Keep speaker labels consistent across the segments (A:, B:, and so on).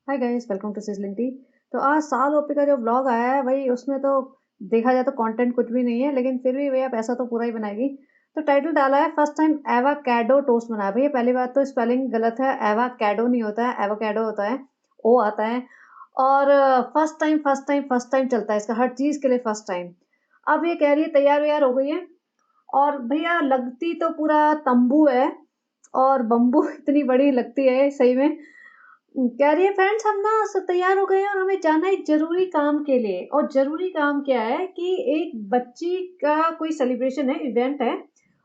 A: Hi guys, welcome to Sizzling Tea. तो आज साल ओपी का जो व्लॉग आया है भाई, उसमें तो देखा जाए तो कंटेंट कुछ भी नहीं है, लेकिन फिर भी भैया पैसा तो पूरा ही बनाएगी। तो टाइटल डाला है फर्स्ट टाइम एवाकैडो टोस्ट बनाया। भैया पहली बात तो स्पेलिंग गलत है, एवाकैडो नहीं होता है, एवोकैडो होता है, ओ आता है। और first time first time first time चलता है इसका, हर चीज़ के लिए फर्स्ट टाइम। अब ये कह रही है तैयार व्यार हो गई है, और भैया लगती तो पूरा तंबू है और बम्बू इतनी बड़ी लगती है सही में। कह रही है फ्रेंड्स हम ना सब तैयार हो गए हैं और हमें जाना है एक जरूरी काम के लिए। और जरूरी काम क्या है कि एक बच्ची का कोई सेलिब्रेशन है, इवेंट है,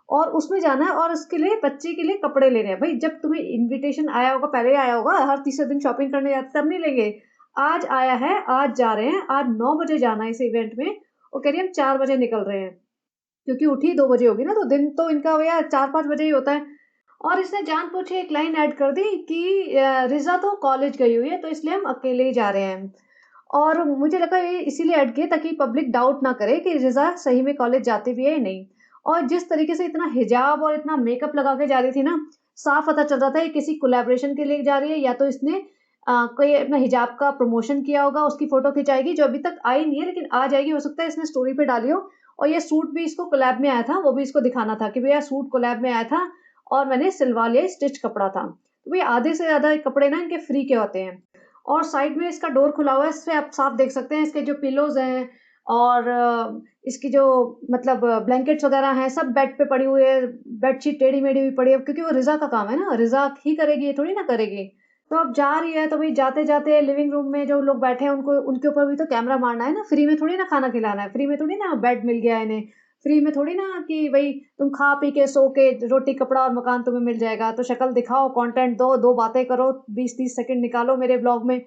A: और उसमें जाना है, और उसके लिए बच्ची के लिए कपड़े लेने हैं। भाई जब तुम्हें इनविटेशन आया होगा, पहले आया होगा, हर तीसरे दिन शॉपिंग करने जाते तब नहीं लेंगे। आज आया है, आज जा रहे हैं, आज 9 बजे जाना है इस इवेंट में। और कह रही है हम 4 बजे निकल रहे हैं, क्योंकि उठी 2 बजे होगी ना, तो दिन तो इनका भैया 4-5 बजे ही होता है। और इसने जानबूझ के एक लाइन ऐड कर दी कि रिज़ा तो कॉलेज गई हुई है, तो इसलिए हम अकेले ही जा रहे हैं। और मुझे लगा ये इसीलिए ऐड किए ताकि पब्लिक डाउट ना करे कि रिज़ा सही में कॉलेज जाती भी है या नहीं। और जिस तरीके से इतना हिजाब और इतना मेकअप लगा के जा रही थी ना, साफ पता चल रहा था ये किसी कोलैबोरेशन के लिए जा रही है, या तो इसने कोई अपना हिजाब का प्रमोशन किया होगा, उसकी फ़ोटो खिंचाएगी जो अभी तक आई नहीं है, लेकिन आ जाएगी। हो सकता है इसने स्टोरी पे डाली हो। और ये सूट भी इसको कोलैब में आया था, वो भी इसको दिखाना था कि भैया सूट कोलैब में आया था और मैंने सिलवा लिया, स्टिच कपड़ा था। तो भैया आधे से ज़्यादा कपड़े ना इनके फ्री के होते हैं। और साइड में इसका डोर खुला हुआ है, इससे आप साफ देख सकते हैं इसके जो पिलोज़ हैं, और इसकी जो मतलब ब्लैंकेट्स वगैरह हैं, सब बेड पे पड़ी हुई है। बेडशीट टेढ़ी-मेढ़ी हुई पड़ी है, क्योंकि वो रिज़ा का काम है ना, रिज़ा ही करेगी, ये थोड़ी ना करेगी। तो अब जा रही है, तो भई जाते-जाते लिविंग रूम में जो लोग बैठे हैं उनको, उनके ऊपर भी तो कैमरा मारना है ना, फ्री में थोड़ी ना खाना खिलाना है, फ्री में थोड़ी ना बेड मिल गया है इन्हें, फ्री में थोड़ी ना कि भई तुम खा पी के सो के रोटी कपड़ा और मकान तुम्हें मिल जाएगा। तो शक्ल दिखाओ, कंटेंट दो, 2 बातें करो, 20-30 सेकंड निकालो मेरे व्लॉग में।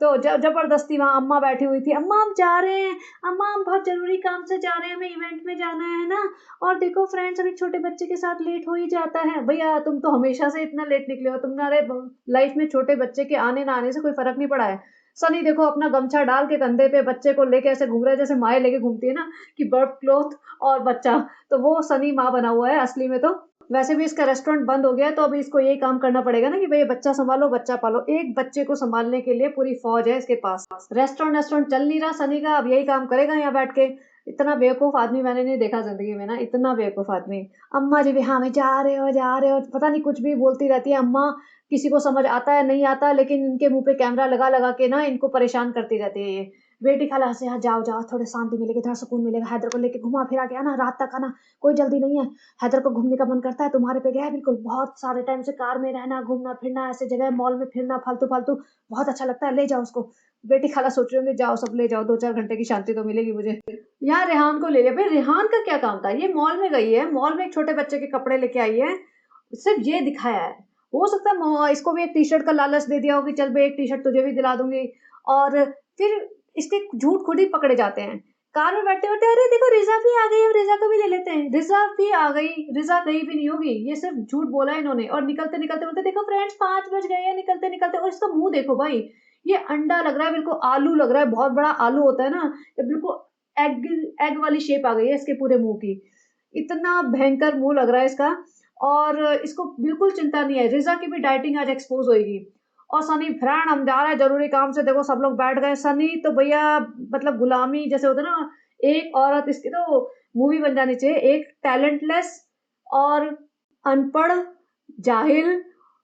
A: तो ज़बरदस्ती वहाँ अम्मा बैठी हुई थी, "अम्मा हम जा रहे हैं, अम्मा हम बहुत ज़रूरी काम से जा रहे हैं, हमें इवेंट में जाना है ना, और देखो फ्रेंड्स अभी छोटे बच्चे के साथ लेट हो ही जाता है।" भैया तुम तो हमेशा से इतना लेट निकले हो, तुम्हारे लाइफ में छोटे बच्चे के आने ना आने से कोई फ़र्क नहीं पड़ा है। सनी देखो अपना गमछा डाल के कंधे पे बच्चे को लेके ऐसे घूम रहा है जैसे माएँ लेके घूमती है ना, कि बर्थ क्लॉथ और बच्चा। तो वो सनी माँ बना हुआ है असली में तो। वैसे भी इसका रेस्टोरेंट बंद हो गया है, तो अभी इसको यही काम करना पड़ेगा ना कि भई बच्चा सँभालो, बच्चा पालो। एक बच्चे को सँभालने के लिए पूरी फ़ौज है इसके पास। रेस्टोरेंट वेस्टोरेंट चल नहीं रहा सनी का, अब यही काम करेगा यहाँ बैठ के। इतना बेवकूफ़ आदमी मैंने नहीं देखा ज़िंदगी में ना, इतना बेवकूफ़ आदमी। अम्मा जी भी हाँ, मैं जा रहे हो, पता नहीं कुछ भी बोलती रहती है अम्मा। किसी को समझ आता है, नहीं आता, लेकिन इनके मुँह पे कैमरा लगा-लगा के ना इनको परेशान करती रहती है ये। बेटी खाला हँसे, "हाँ, जाओ, जाओ, थोड़ी शांति मिलेगी, थोड़ा सुकून मिलेगा, हैदर को लेके घुमा-फिरा के आना, रात तक आना, कोई जल्दी नहीं है। हैदर को घूमने का मन करता है, तुम्हारे पे गया है बिल्कुल, बहुत सारे टाइम से कार में रहना, घूमना-फिरना, ऐसे जगह मॉल में फिरना फालतू-फालतू, बहुत अच्छा लगता है, ले जाओ उसको।" बेटी खाला सोच रही होंगी, जाओ सब ले जाओ, 2-4 घंटे की शांति तो मिलेगी मुझे। यहाँ रेहान को ले लिया, भाई रेहान का क्या काम था? ये मॉल में गई है, मॉल में एक छोटे बच्चे के कपड़े लेके आई है, सिर्फ़ ये दिखाया है। हो सकता है इसको भी एक टी-शर्ट का लालच दे दिया हो कि चल भई एक टी-शर्ट तुझे भी दिला दूँगी, और फिर इसके झूठ खुद ही पकड़े जाते हैं। कार में बैठते-बैठते अरे देखो रिज़ा भी आ गई, अब रिज़ा को भी ले लेते हैं। रिज़ा भी आ गई, रिज़ा गई भी नहीं होगी, ये सिर्फ़ झूठ बोला है इन्होंने। और निकलते-निकलते बोलते देखो फ्रेंड्स 5 बज गए हैं निकलते-निकलते, और इसका मुँह देखो भाई, ये अंडा लग रहा है, बिल्कुल आलू लग रहा है, बहुत बड़ा आलू होता है ना, ये बिल्कुल एग एग वाली शेप आ गई है इसके पूरे मुँह की। इतना भयंकर मुँह लग रहा है इसका, और इसको बिल्कुल चिंता नहीं है, रिज़ा की भी डाइटिंग आज एक्सपोज़ होएगी। और सनी फ्रेंड हम जा रहे हैं ज़रूरी काम से, देखो सब लोग बैठ गए। सनी तो भैया मतलब गुलामी जैसे होता है ना, एक औरत, इसकी तो मूवी बन जानी चाहिए, एक टैलेंटलेस और अनपढ़, जाहिल,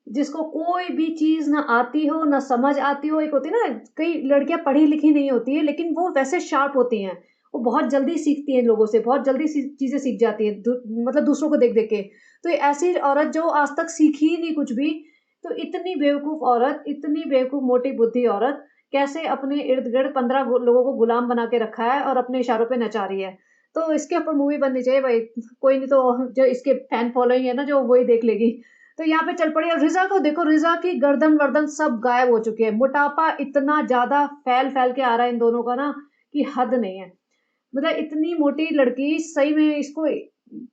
A: जिसको कोई भी चीज़ ना आती हो, ना समझ आती हो। एक होती है ना, कई लड़कियाँ पढ़ी-लिखी नहीं होती हैं, लेकिन वो वैसे शार्प होती हैं। वो बहुत जल्दी सीखती हैं लोगों से, बहुत जल्दी सी चीज़ें सीख जाती हैं, मतलब दूसरों को देख-देख के। तो ऐसी औरत जो आज तक सीखी ही नहीं कुछ भी, तो इतनी बेवकूफ़ औरत, इतनी बेवकूफ़ मोटी बुद्धि औरत, कैसे अपने इर्द-गिर्द 15 लोगों को गुलाम बना के रखा है और अपने इशारों पे नचा रही है। तो इसके ऊपर मूवी बननी चाहिए भाई, कोई नहीं तो जो इसके फैन फॉलोइंग है ना, जो वही देख लेगी। तो यहाँ पे चल पड़ी। और रिज़ा को देखो, रिज़ा की गर्दन-वर्दन सब गायब हो चुकी है। मोटापा इतना ज़्यादा फैल-फैल के आ रहा है इन दोनों का ना, कि हद नहीं है। मतलब इतनी मोटी लड़की सही में इसको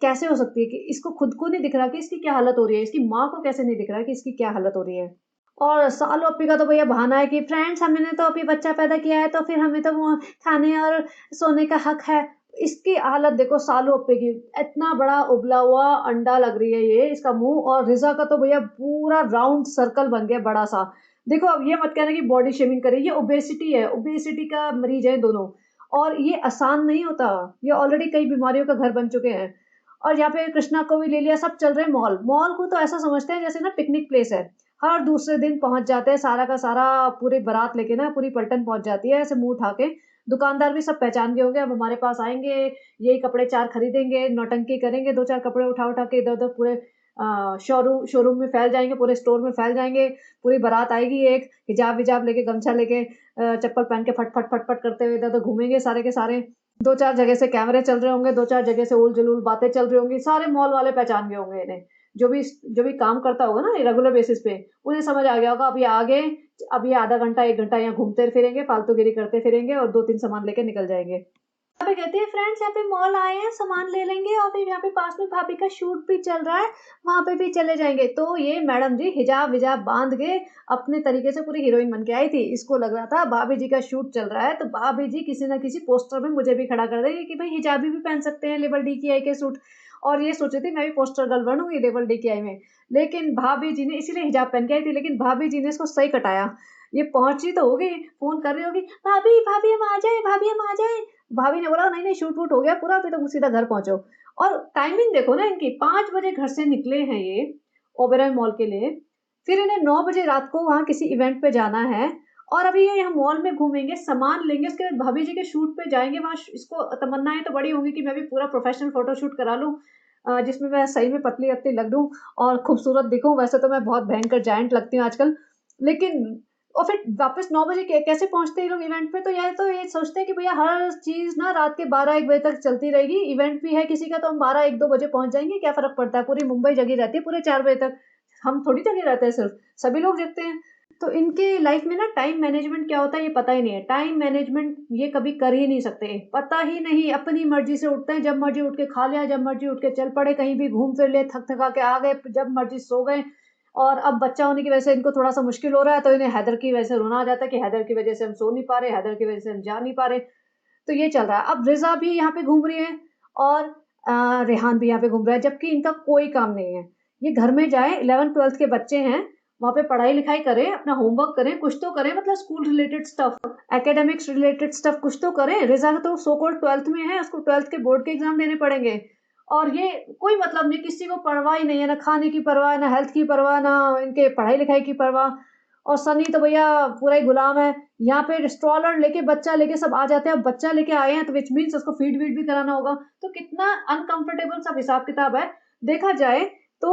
A: कैसे हो सकती है कि इसको खुद को नहीं दिख रहा कि इसकी क्या हालत हो रही है, इसकी माँ को कैसे नहीं दिख रहा कि इसकी क्या हालत हो रही है। और सालू अप्पी का तो भैया बहाना है कि फ्रेंड्स हमने तो अभी बच्चा पैदा किया है, तो फिर हमें तो वो खाने और सोने का हक है। इसकी हालत देखो सालू अप्पी की, इतना बड़ा उबला हुआ अंडा लग रही है ये इसका मुँह। और रिज़ा का तो भैया पूरा राउंड सर्कल बन गया बड़ा-सा। देखो अब ये मत कहना कि बॉडी शेमिंग करे, ये ओबेसिटी है, ओबेसिटी का मरीज है दोनों, और ये आसान नहीं होता, ये ऑलरेडी कई बीमारियों का घर बन चुके हैं। और यहाँ पे कृष्णा को भी ले लिया, सब चल रहे हैं मॉल। मॉल को तो ऐसा समझते हैं जैसे ना पिकनिक प्लेस है, हर दूसरे दिन पहुंच जाते हैं, सारा का सारा पूरी बारात लेके ना पूरी पलटन पहुंच जाती है ऐसे मुंह उठा के। दुकानदार भी सब पहचान गए होंगे, अब हमारे पास आएंगे, यही कपड़े 4 खरीदेंगे, नौटंकी करेंगे, 2-4 कपड़े उठा उठा के इधर उधर पूरे शोरूम में फैल जाएंगे, पूरे स्टोर में फैल जाएंगे। पूरी बारात आएगी, एक हिजाब विजाब लेके, गमछा लेके, चप्पल पहन के फट फट फट फट करते हुए इधर उधर घूमेंगे सारे के सारे। 2-4 जगह से कैमरे चल रहे होंगे, 2-4 जगह से उल जुलूल बातें चल रही होंगी, सारे मॉल वाले पहचान गए होंगे इन्हें। जो भी काम करता होगा ना रेगुलर बेसिस पे, उन्हें समझ आ गया होगा अब ये आगे, अब ये आधा घंटा 1 घंटा यहाँ घूमते फिरेंगे, फालतूगिरी करते फिरेंगे और 2-3 सामान लेके निकल जाएंगे। यहाँ पे कहते हैं फ्रेंड्स, यहाँ पे मॉल आए हैं, सामान ले लेंगे, और फिर यहाँ पे पास में भाभी का शूट भी चल रहा है, वहां पे भी चले जाएंगे। तो ये मैडम जी हिजाब विजाब बांध के अपने तरीके से पूरी हीरोइन बन के आई थी। इसको लग रहा था भाभी जी का शूट चल रहा है तो भाभी जी किसी ना किसी पोस्टर में मुझे भी खड़ा कर देंगे कि भाई हिजाबी भी पहन सकते हैं लेवल डी की आई के सूट। और ये सोची थी मैं भी पोस्टर गर्ल बनूंगी लेवल डी की आई में। लेकिन भाभी जी ने इसीलिए हिजाब पहन के आई थी, लेकिन भाभी जी ने इसको सही कटाया। ये पहुंची तो होगी, फोन कर रही होगी, भाभी भाभी हम आ जाए, भाभी हम आ जाए। भाभी ने बोला नहीं नहीं शूट वूट हो गया पूरा, अभी तो सीधा घर पहुंचो। और टाइमिंग देखो ना इनकी, 5 बजे घर से निकले हैं ये ओबेरॉय मॉल के लिए, फिर इन्हें 9 बजे रात को वहां किसी इवेंट पे जाना है, और अभी ये यहाँ मॉल में घूमेंगे, सामान लेंगे, उसके बाद भाभी जी के शूट पे जाएंगे। वहां इसको तमन्नाएं तो बड़ी होंगी कि मैं भी पूरा प्रोफेशनल फोटो शूट करा लूं, जिसमें मैं सही में पतली अतली लग दूं और खूबसूरत दिखूं। वैसे तो मैं बहुत भयंकर जायंट लगती हूँ आजकल, लेकिन और फिर वापस 9 बजे कैसे पहुंचते हैं लोग इवेंट पे। तो ये सोचते हैं कि भैया हर चीज ना रात के 12-1 बजे तक चलती रहेगी, इवेंट भी है किसी का तो हम 12-1-2 बजे पहुंच जाएंगे, क्या फर्क पड़ता है, पूरी मुंबई जगी रहती है पूरे 4 बजे तक, हम थोड़ी जगे रहते हैं, सिर्फ सभी लोग जगते हैं। तो इनके लाइफ में ना टाइम मैनेजमेंट क्या होता है ये पता ही नहीं है, टाइम मैनेजमेंट ये कभी कर ही नहीं सकते, पता ही नहीं, अपनी मर्जी से उठते हैं, जब मर्जी उठ के खा लिया, जब मर्जी उठ के चल पड़े, कहीं भी घूम फिर ले, थक थका के आ गए, जब मर्जी सो गए। और अब बच्चा होने की वजह से इनको थोड़ा सा मुश्किल हो रहा है, तो इन्हें हैदर की वजह से रोना आ जाता है कि हैदर की वजह से हम सो नहीं पा रहे, हैदर की वजह से हम जा नहीं पा रहे। तो ये चल रहा है। अब रिजा भी यहाँ पे घूम रही है, और रेहान भी यहाँ पे घूम रहा है, जबकि इनका कोई काम नहीं है। ये घर में जाए, 11th-12th के बच्चे हैं, वहां पे पढ़ाई लिखाई करें, अपना होमवर्क करें, कुछ तो करें, मतलब school related stuff, academics related stuff कुछ तो करें। रिजा तो सो कॉल्ड 12th में है, उसको 12th के बोर्ड के एग्जाम देने पड़ेंगे, और ये कोई मतलब नहीं, किसी को परवाह ही नहीं है, ना खाने की परवाह, ना हेल्थ की परवाह, ना इनके पढ़ाई लिखाई की परवाह। और सनी तो भैया पूरा ही गुलाम है, यहाँ पे स्ट्रॉलर लेके बच्चा लेके सब आ जाते हैं। अब बच्चा लेके आए हैं तो विच मीन्स उसको फीड वीड भी कराना होगा, तो कितना अनकंफर्टेबल सब हिसाब किताब है। देखा जाए तो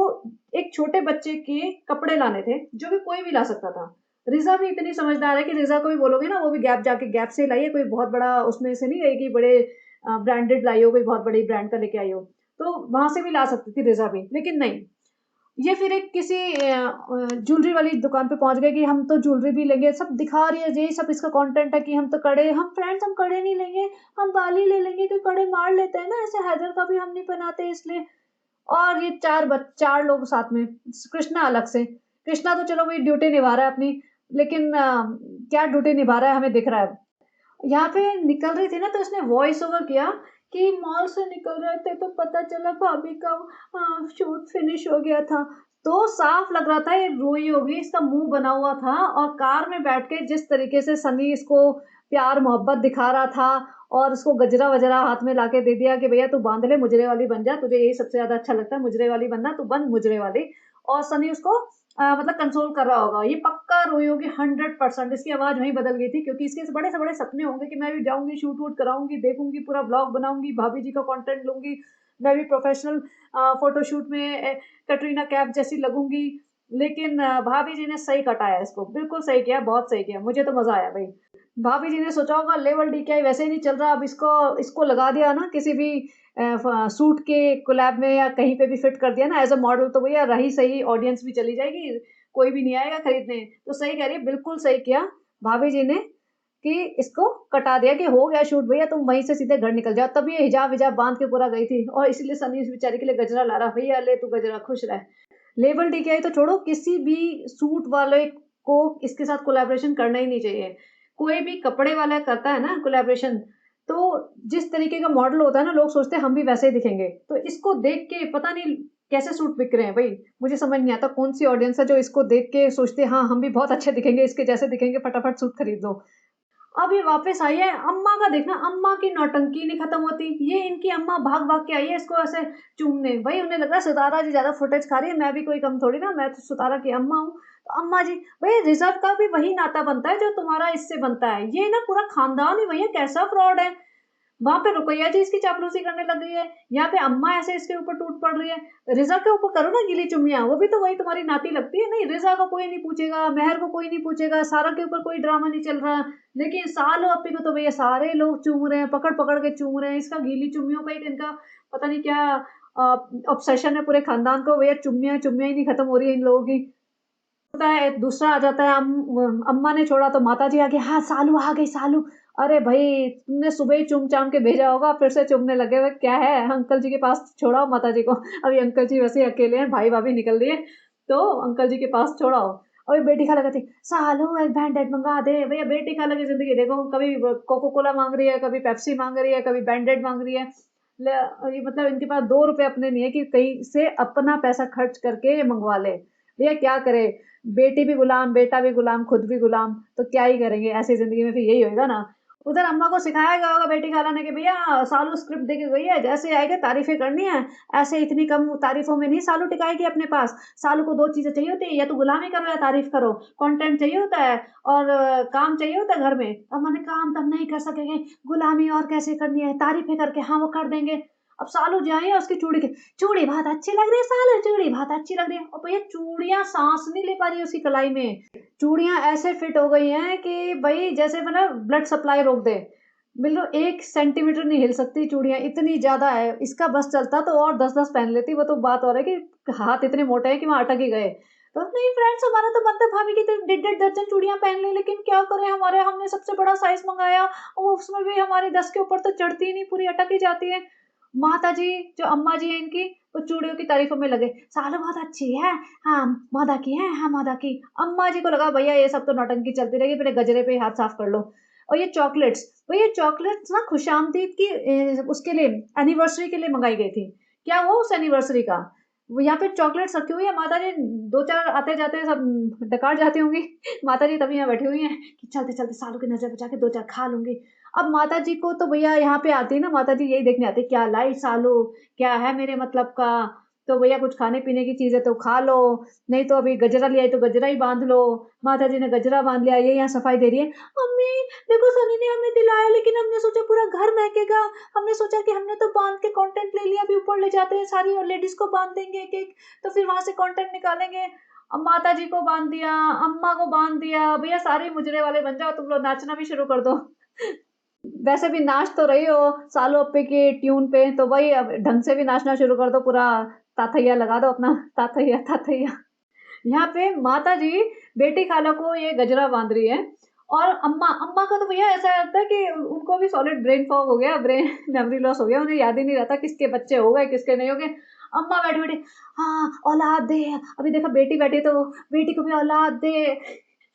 A: एक छोटे बच्चे के कपड़े लाने थे जो भी कोई भी ला सकता था। रिजा भी इतनी समझदार है कि रिजा को भी बोलोगे ना, वो भी गैप जाके गैप से लाइए, कोई बहुत बड़ा उसमें से नहीं गई कि बड़े ब्रांडेड लाई हो, कोई बहुत बड़ी ब्रांड का लेके आई हो, तो वहां से भी ला सकती थी रिजा भी, लेकिन नहीं। ये फिर एक किसी ज्वेलरी वाली दुकान पे पहुंच गए कि हम तो ज्वेलरी भी लेंगे, सब दिखा रही है, यही सब इसका कंटेंट है कि हम तो कड़े, हम फ्रेंड्स हम कड़े नहीं लेंगे, हम बाली ले लेंगे, कि कड़े मार लेते हैं ना, ऐसे हैदर का भी हम नहीं पहनाते इसलिए। और ये 4 लोग साथ में, कृष्णा अलग से। कृष्णा तो चलो भाई ड्यूटी निभा रहा है अपनी, लेकिन क्या ड्यूटी निभा रहा है हमें दिख रहा है। यहाँ पे निकल रही थी ना, तो उसने वॉइस ओवर किया कि मॉल से निकल रहे थे तो पता चला भाभी का शूट फिनिश हो गया था। तो साफ लग रहा था ये रोई होगी, इसका मुंह बना हुआ था, और कार में बैठ के जिस तरीके से सनी इसको प्यार मोहब्बत दिखा रहा था, और उसको गजरा वजरा हाथ में लाके दे दिया कि भैया तू बांध ले, मुजरे वाली बन जा, तुझे यही सबसे ज्यादा अच्छा लगता है, मुजरे वाली बनना, तू बन मुजरे वाली। और सनी उसको मतलब कंसोल कर रहा होगा, ये पक्का रोई होगी 100%। इसकी आवाज वहीं बदल गई थी, क्योंकि इसके बड़े से बड़े सपने होंगे कि मैं भी जाऊंगी, शूट वूट कराऊंगी, देखूंगी, पूरा ब्लॉग बनाऊंगी, भाभी जी का कंटेंट लूंगी, मैं भी प्रोफेशनल फोटोशूट में कटरीना कैफ जैसी लगूंगी। लेकिन भाभी जी ने सही कटाया इसको, बिल्कुल सही किया, बहुत सही किया, मुझे तो मजा आया भाई। भाभी जी ने सोचा होगा लेवल डी क्या वैसे ही नहीं चल रहा, अब इसको लगा दिया ना किसी भी सूट के कोलैब में या कहीं पे भी फिट कर दिया ना एज अ मॉडल, तो भैया रही सही, ऑडियंस भी चली जाएगी, कोई भी नहीं आएगा खरीदने। तो सही कह रही है, बिल्कुल सही किया भाभी जी ने कि इसको कटा दिया कि हो गया शूट भैया, तुम वहीं से सीधे घर निकल जाओ। तब ये हिजाब विजाब बांध के पूरा गई थी, और इसलिए सनी इस बेचारी के लिए गजरा ला रहा, भैया ले तू गजरा, खुश रह। लेवल डी तो छोड़ो, किसी भी सूट वाले को इसके साथ कोलैबोरेशन करना ही नहीं चाहिए। कोई भी कपड़े वाला करता है ना कोलैबोरेशन, तो जिस तरीके का मॉडल होता है ना, लोग सोचते हैं हम भी वैसे ही दिखेंगे, तो इसको देख के पता नहीं कैसे सूट बिक रहे हैं भाई, मुझे समझ नहीं आता कौन सी ऑडियंस है जो इसको देख के सोचते हैं हाँ हम भी बहुत अच्छे दिखेंगे, इसके जैसे दिखेंगे, फटाफट सूट खरीद लो। अब ये वापस आई है, अम्मा का देखना, अम्मा की नौटंकी नहीं खत्म होती, ये इनकी अम्मा भाग भाग के आई है इसको ऐसे चूमने। भाई उन्हें लग रहा है सितारा जी ज्यादा फुटेज खा रही है, मैं भी कोई कम थोड़ी ना, मैं तो सितारा की अम्मा हूँ। तो अम्मा जी, भाई रिजर्व का भी वही नाता बनता है जो तुम्हारा इससे बनता है, ये ना पूरा खानदान ही भैया कैसा फ्रॉड है। वहां पे रुकैया जी इसकी चापलूसी करने लग गई है, यहाँ पे अम्मा ऐसे इसके ऊपर टूट पड़ रही है। रिजा के ऊपर करो ना गिली चुम्मियां, वो भी तो वही तुम्हारी नाती लगती है। नहीं, रिजा को कोई नहीं पूछेगा, मेहर को कोई नहीं पूछेगा, सारा के ऊपर कोई ड्रामा नहीं चल रहा, लेकिन सालो अपी को तो भैया सारे लोग चूम रहे हैं, पकड़ पकड़ के चूम रहे हैं। इसका गीली चुम्मियों का एक इनका पता नहीं क्या ऑब्सेशन है पूरे खानदान को, भैया चुम्मियां चुम्मियां ही नहीं खत्म हो रही है इन लोगों की। होता है दूसरा आ जाता है, अम्मा ने छोड़ा तो माता जी आगे, हाँ सालू आ गई सालू। अरे भाई तुमने सुबह ही चुम चाम के भेजा होगा, फिर से चुमने लगे हुए, क्या है अंकल जी के पास छोड़ाओ माता जी को। अभी अंकल जी वैसे ही अकेले हैं, भाई भाभी निकल दिए, तो अंकल जी के पास छोड़ाओ। अभी बेटी खाला कहती सालू एक बैंडेड मंगा दे। भैया बेटी खाला की जिंदगी देखो, कभी कोको कोला मांग रही है, कभी पेप्सी मांग रही है, कभी बैंडेड मांग रही है। ये मतलब इनके पास 2 रुपए अपने नहीं है कि कहीं से अपना पैसा खर्च करके ये मंगवा ले। भैया क्या करे, बेटी भी गुलाम, बेटा भी गुलाम, खुद भी गुलाम, तो क्या ही करेंगे ऐसी जिंदगी में, फिर यही होएगा ना। उधर अम्मा को सिखाया गया होगा बेटी खाला ने कि भैया सालू स्क्रिप्ट दे के गई है, जैसे आएगा तारीफें करनी है, ऐसे इतनी कम तारीफों में नहीं सालू टिकाएगी अपने पास। सालू को 2 चीजें चाहिए होती है, या तो गुलामी करो या तारीफ करो, कंटेंट चाहिए होता है और काम चाहिए होता है घर में। अम्मा ने काम तो हम नहीं कर सकेंगे, गुलामी और कैसे करनी है, तारीफें करके हाँ वो कर देंगे। अब सालू जाए उसकी चूड़ी के, चूड़ी बहुत अच्छी लग रही है सालू, चूड़ी बहुत अच्छी लग रही है, और भैया चूड़ियां सांस नहीं ले पा रही उसकी कलाई में। चूड़ियां ऐसे फिट हो गई हैं कि भाई जैसे मतलब ब्लड सप्लाई रोक दे, बिल्कुल 1 सेंटीमीटर नहीं हिल सकती चूड़ियां, इतनी ज्यादा है। इसका बस चलता तो और 10-10 पहन लेती, वो तो बात हो रही है कि हाथ इतने मोटे हैं कि वहां अटक ही गए। तो नहीं फ्रेंड्स, हमारा तो बनता भाभी की 1.5 दर्जन चूड़ियां पहन ली, लेकिन क्या करें, हमारे हमने सबसे बड़ा साइज मंगाया और उसमें भी हमारे 10 के ऊपर तो चढ़ती ही नहीं, पूरी अटक ही जाती है। माता जी, जो अम्मा जी है इनकी, वो चूड़ियों की तारीफों में लगे, सालो बहुत अच्छी है, हाँ मादा की है, हाँ मादा की। अम्मा जी को लगा भैया ये सब तो नौटंकी चलती रहेगी, पहले गजरे पे हाथ साफ कर लो। और ये चॉकलेट्स, भैया चॉकलेट्स ना खुशामदीद की उसके लिए एनिवर्सरी के लिए मंगाई गई थी, क्या वो उस एनिवर्सरी का, वो यहाँ पे चॉकलेट्स रखी हुई है। माता जी 2-4 आते जाते सब डकार जाती होंगी। माता जी तभी यहाँ बैठी हुई हैं कि चलते चलते सालों की नजर बचा के 2-4 खा लूंगी। अब माता जी को तो भैया यहाँ पे आती है ना, माता जी यही देखने आती है क्या लाई सालू, क्या है मेरे मतलब का। तो भैया कुछ खाने पीने की चीजें तो खा लो, नहीं तो अभी गजरा लिया है तो गजरा ही बांध लो। माता जी ने गजरा बांध लिया, ये यहाँ सफाई दे रही है, अम्मी देखो सनी ने हमें दिलाया, लेकिन हमने सोचा पूरा घर महकेगा, हमने सोचा कि हमने तो बांध के कंटेंट ले लिया, अभी ऊपर ले जाते हैं सारी और लेडीज को बांध देंगे एक एक, तो फिर वहां से कंटेंट निकालेंगे। अब माता जी को बांध दिया, अम्मा को बांध दिया, भैया सारे मुजरे वाले बन जाओ तुम लोग, नाचना भी शुरू कर दो। वैसे भी नाच तो रही हो सालो अप्पे की ट्यून पे, तो वही अब ढंग से भी नाचना शुरू कर दो, पूरा ताथैया लगा दो अपना, ताथैया ताथैया। यहाँ पे माता जी बेटी खाला को ये गजरा बांध रही है, और अम्मा अम्मा का तो भैया ऐसा लगता है कि उनको भी सॉलिड ब्रेन फॉग हो गया, ब्रेन मेमोरी लॉस हो गया, उन्हें याद ही नहीं रहता किसके बच्चे हो गए किसके नहीं हो गए। अम्मा बैठी बैठी, हाँ औलाद दे, अभी देखा बेटी बैठी तो बेटी को भी औलाद दे।